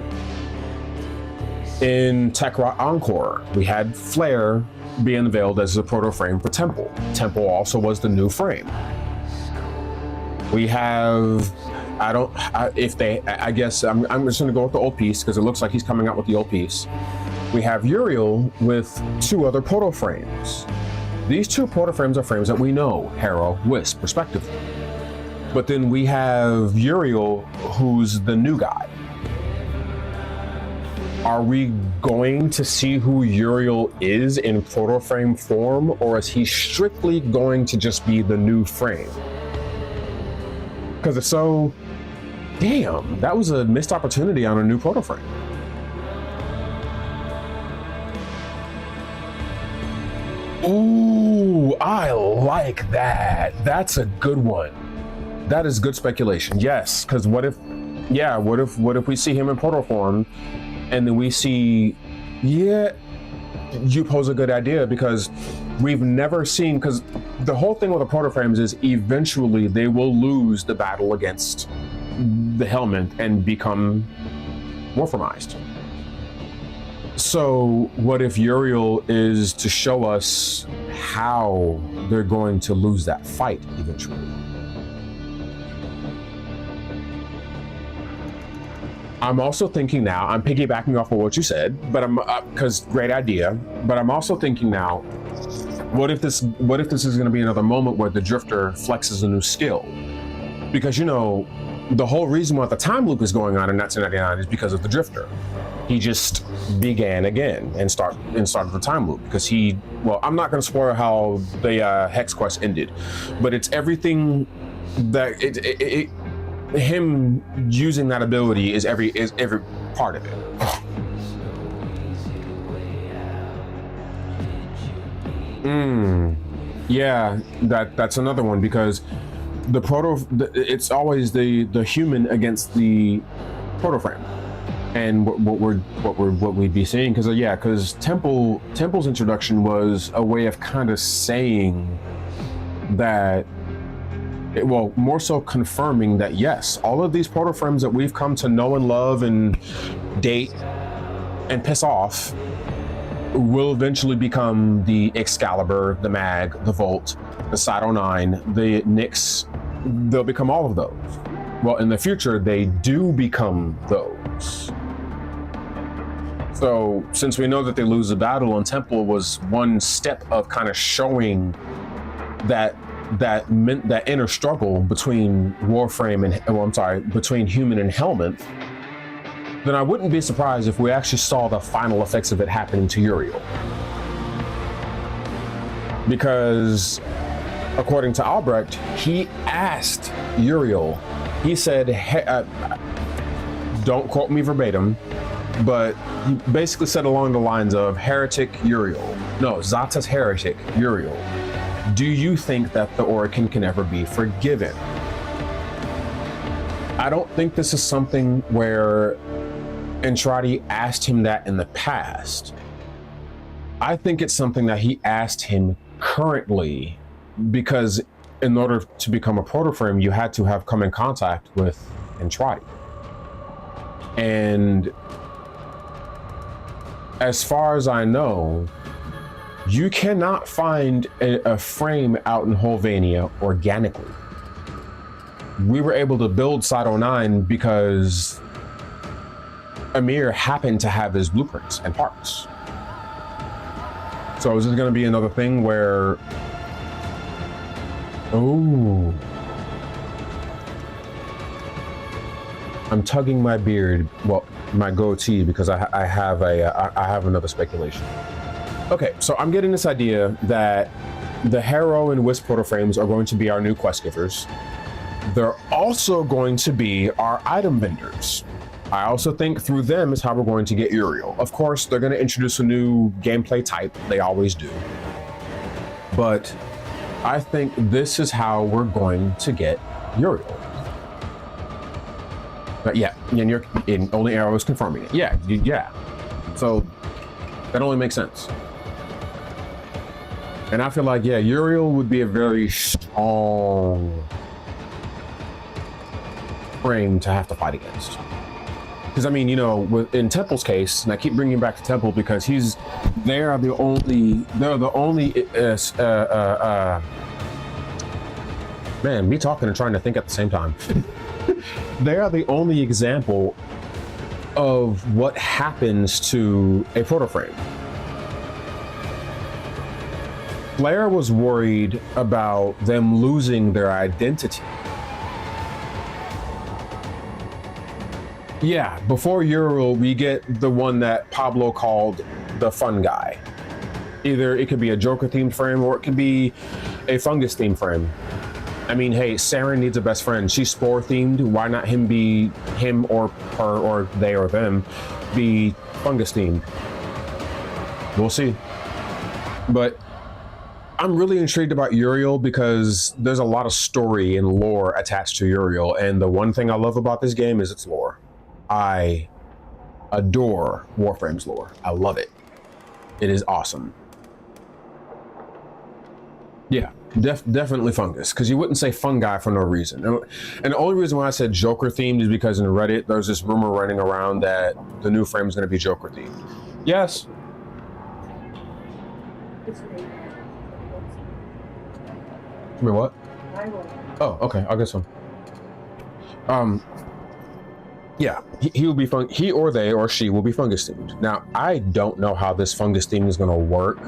In Tekrot Encore, we had Flare be unveiled as a proto frame for Temple. Temple also was the new frame. We have, I guess I'm just gonna go with the old piece because it looks like he's coming out with the old piece. We have Uriel with two other proto frames. These two proto frames are frames that we know, Harrow, Wisp, respectively. But then we have Uriel, who's the new guy. Are we going to see who Uriel is in proto frame form, or is he strictly going to just be the new frame? Because if so, damn, that was a missed opportunity on a new proto frame. Ooh, I like that. That's a good one. That is good speculation. Yes, because what if we see him in proto form, and then we see, you pose a good idea, because we've never seen, because the whole thing with the proto frames is eventually they will lose the battle against the helmet and become Warfarmized. So what if Uriel is to show us how they're going to lose that fight eventually? I'm also thinking now, I'm piggybacking off of what you said, but because great idea, but I'm also thinking now, what if this is going to be another moment where the Drifter flexes a new skill? Because, the whole reason why the time loop is going on in 1999 is because of the Drifter. He just began again and started the time loop because I'm not going to spoil how the Hex quest ended, but it's everything that him using that ability is every part of it. Yeah, that's another one, because it's always the human against the proto frame, and what we'd be seeing, because Temple's introduction was a way of kind of saying that. More so confirming that yes, all of these proto frames that we've come to know and love and date and piss off will eventually become the Excalibur, the Mag, the Volt, the Sato 9, the Nyx. They'll become all of those. Well, in the future, they do become those. So since we know that they lose the battle, and Temple was one step of kind of showing that inner struggle between Warframe between human and helmet, then I wouldn't be surprised if we actually saw the final effects of it happening to Uriel. Because according to Albrecht, he asked Uriel, he said, don't quote me verbatim, but he basically said along the lines of Zata's heretic Uriel. Do you think that the Orokin can ever be forgiven? I don't think this is something where Entradi asked him that in the past. I think it's something that he asked him currently, because in order to become a proto-frame, you had to have come in contact with Entradi. And as far as I know, You cannot find a frame out in Holvania organically. We were able to build Site 09 because Amir happened to have his blueprints and parts. So is this going to be another thing where... Oh. I'm tugging my beard, well, my goatee, because I have another speculation. Okay, so I'm getting this idea that the Harrow and Wisp proto frames are going to be our new quest givers. They're also going to be our item vendors. I also think through them is how we're going to get Uriel. Of course, they're going to introduce a new gameplay type. They always do. But I think this is how we're going to get Uriel. But yeah, and you're in only Arrow is confirming it. Yeah, yeah. So that only makes sense. And I feel like, yeah, Uriel would be a very strong frame to have to fight against. Because I mean, you know, in Temple's case, and I keep bringing back to Temple because they're the only man, me talking and trying to think at the same time. They are the only example of what happens to a proto frame. Flair was worried about them losing their identity. Yeah, before Uriel, we get the one that Pablo called the fun guy. Either it could be a Joker-themed frame or it could be a fungus-themed frame. I mean, hey, Saren needs a best friend. She's spore-themed. Why not him or her or they or them be fungus-themed? We'll see. But I'm really intrigued about Uriel because there's a lot of story and lore attached to Uriel. And the one thing I love about this game is its lore. I adore Warframe's lore. I love it. It is awesome. Yeah, definitely fungus, because you wouldn't say fungi for no reason. And the only reason why I said Joker themed is because in Reddit, there's this rumor running around that the new frame is going to be Joker themed. Yes. I mean, what? Oh, okay, I'll get some. Yeah, he will be he or they or she will be fungus themed. Now, I don't know how this fungus theme is going to work,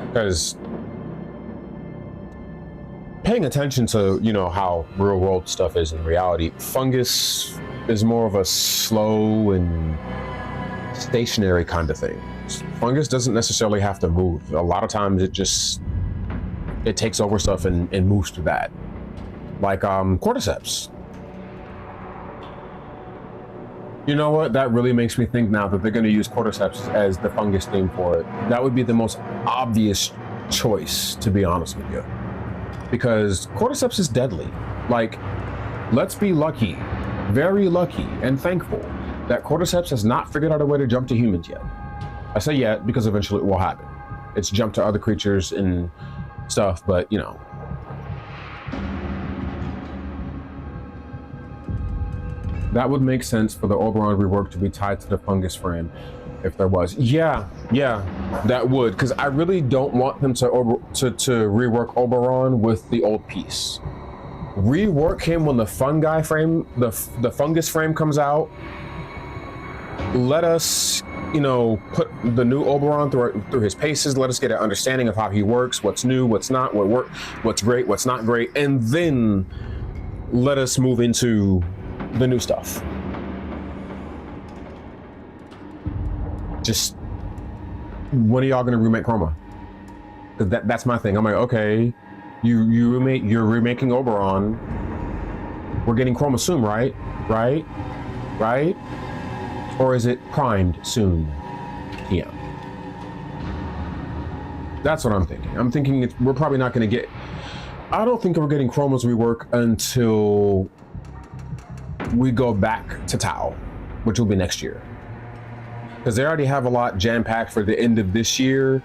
because paying attention to, you know, how real world stuff is in reality, fungus is more of a slow and stationary kind of thing. Fungus doesn't necessarily have to move. A lot of times it takes over stuff and moves through that. Like cordyceps. You know what? That really makes me think now that they're going to use cordyceps as the fungus theme for it. That would be the most obvious choice, to be honest with you. Because cordyceps is deadly. Like, let's be lucky, very lucky and thankful that cordyceps has not figured out a way to jump to humans yet. I say yet because eventually it will happen. It's jumped to other creatures and stuff, but you know. That would make sense for the Oberon rework to be tied to the fungus frame, if there was. Yeah, that would, because I really don't want them to rework Oberon with the old piece. Rework him when the fungi frame, the fungus frame comes out. Let us, you know, put the new Oberon through his paces. Let us get an understanding of how he works, what's new, what's not, what's great, what's not great, and then let us move into the new stuff. Just, when are y'all gonna remake Chroma? Because that's my thing. I'm like, okay, you're remaking Oberon. We're getting Chroma soon, right? Right? Or is it primed soon? Yeah. That's what I'm thinking. I'm thinking we're probably not gonna get. I don't think we're getting Chroma's rework until we go back to Tau, which will be next year. Because they already have a lot jam-packed for the end of this year.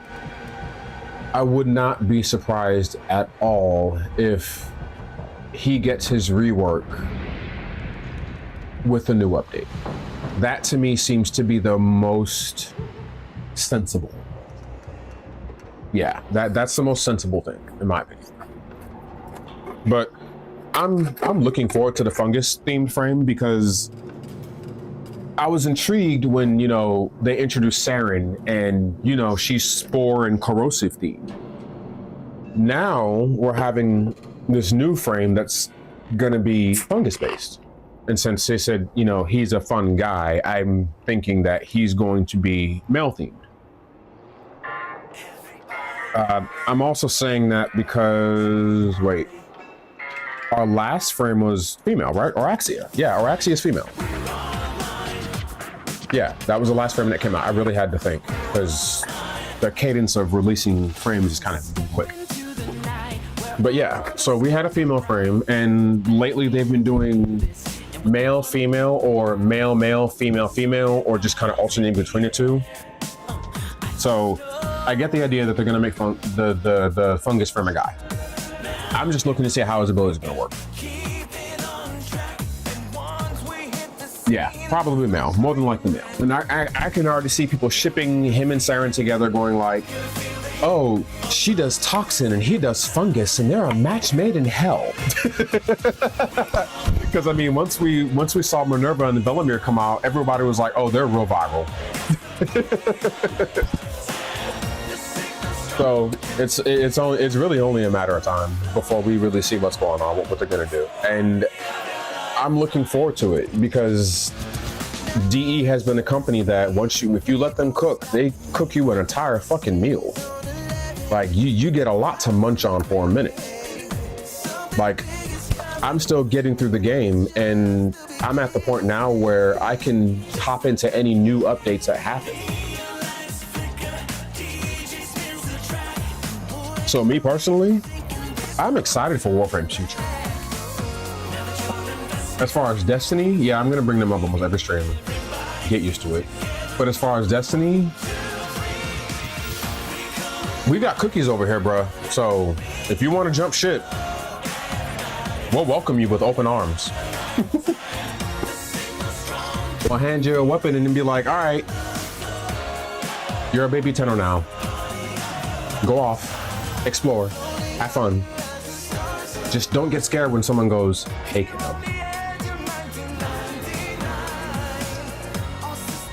I would not be surprised at all if he gets his rework with a new update. That to me seems to be the most sensible. Yeah, that's the most sensible thing, in my opinion. But I'm looking forward to the fungus themed frame because I was intrigued when, you know, they introduced Saren and, you know, she's spore and corrosive themed. Now we're having this new frame that's gonna be fungus based. And since they said, you know, he's a fun guy, I'm thinking that he's going to be male themed. I'm also saying that because, wait, our last frame was female, right? Oraxia. Yeah, Oraxia is female. Yeah, that was the last frame that came out. I really had to think because the cadence of releasing frames is kind of quick. But yeah, so we had a female frame, and lately they've been doing male, female, or male, male, female, female, or just kind of alternating between the two. So I get the idea that they're going to make the fungus frame a guy. I'm just looking to see how his ability is going to work. Yeah, probably male, more than likely male. And I can already see people shipping him and Saren together going like, oh, she does toxin and he does fungus and they're a match made in hell. Because I mean, once we saw Minerva and the Bellamere come out, everybody was like, oh, they're real viral. So it's really only a matter of time before we really see what's going on, what they're gonna do. And I'm looking forward to it because DE has been a company that if you let them cook, they cook you an entire fucking meal. Like you get a lot to munch on for a minute. Like I'm still getting through the game and I'm at the point now where I can hop into any new updates that happen. So me personally, I'm excited for Warframe's future. As far as Destiny, yeah, I'm gonna bring them up almost every stream. Get used to it. But as far as Destiny, we got cookies over here, bruh. So if you want to jump shit, we'll welcome you with open arms. We'll hand you a weapon and then be like, all right, you're a baby tenor now. Go off, explore, have fun. Just don't get scared when someone goes, hey, kiddo.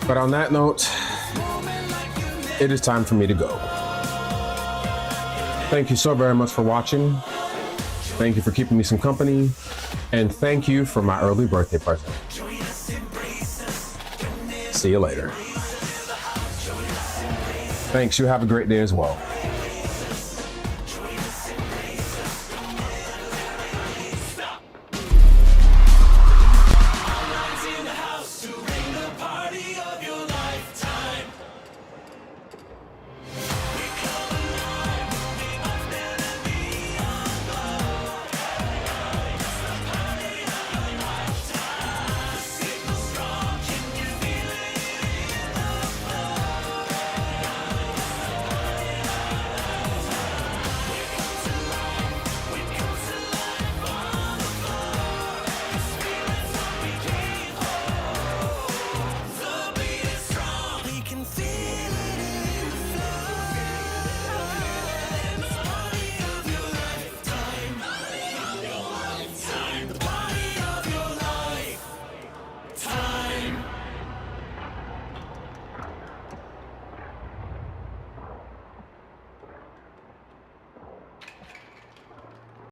But on that note, it is time for me to go. Thank you so very much for watching. Thank you for keeping me some company. And thank you for my early birthday present. See you later. Thanks, you have a great day as well.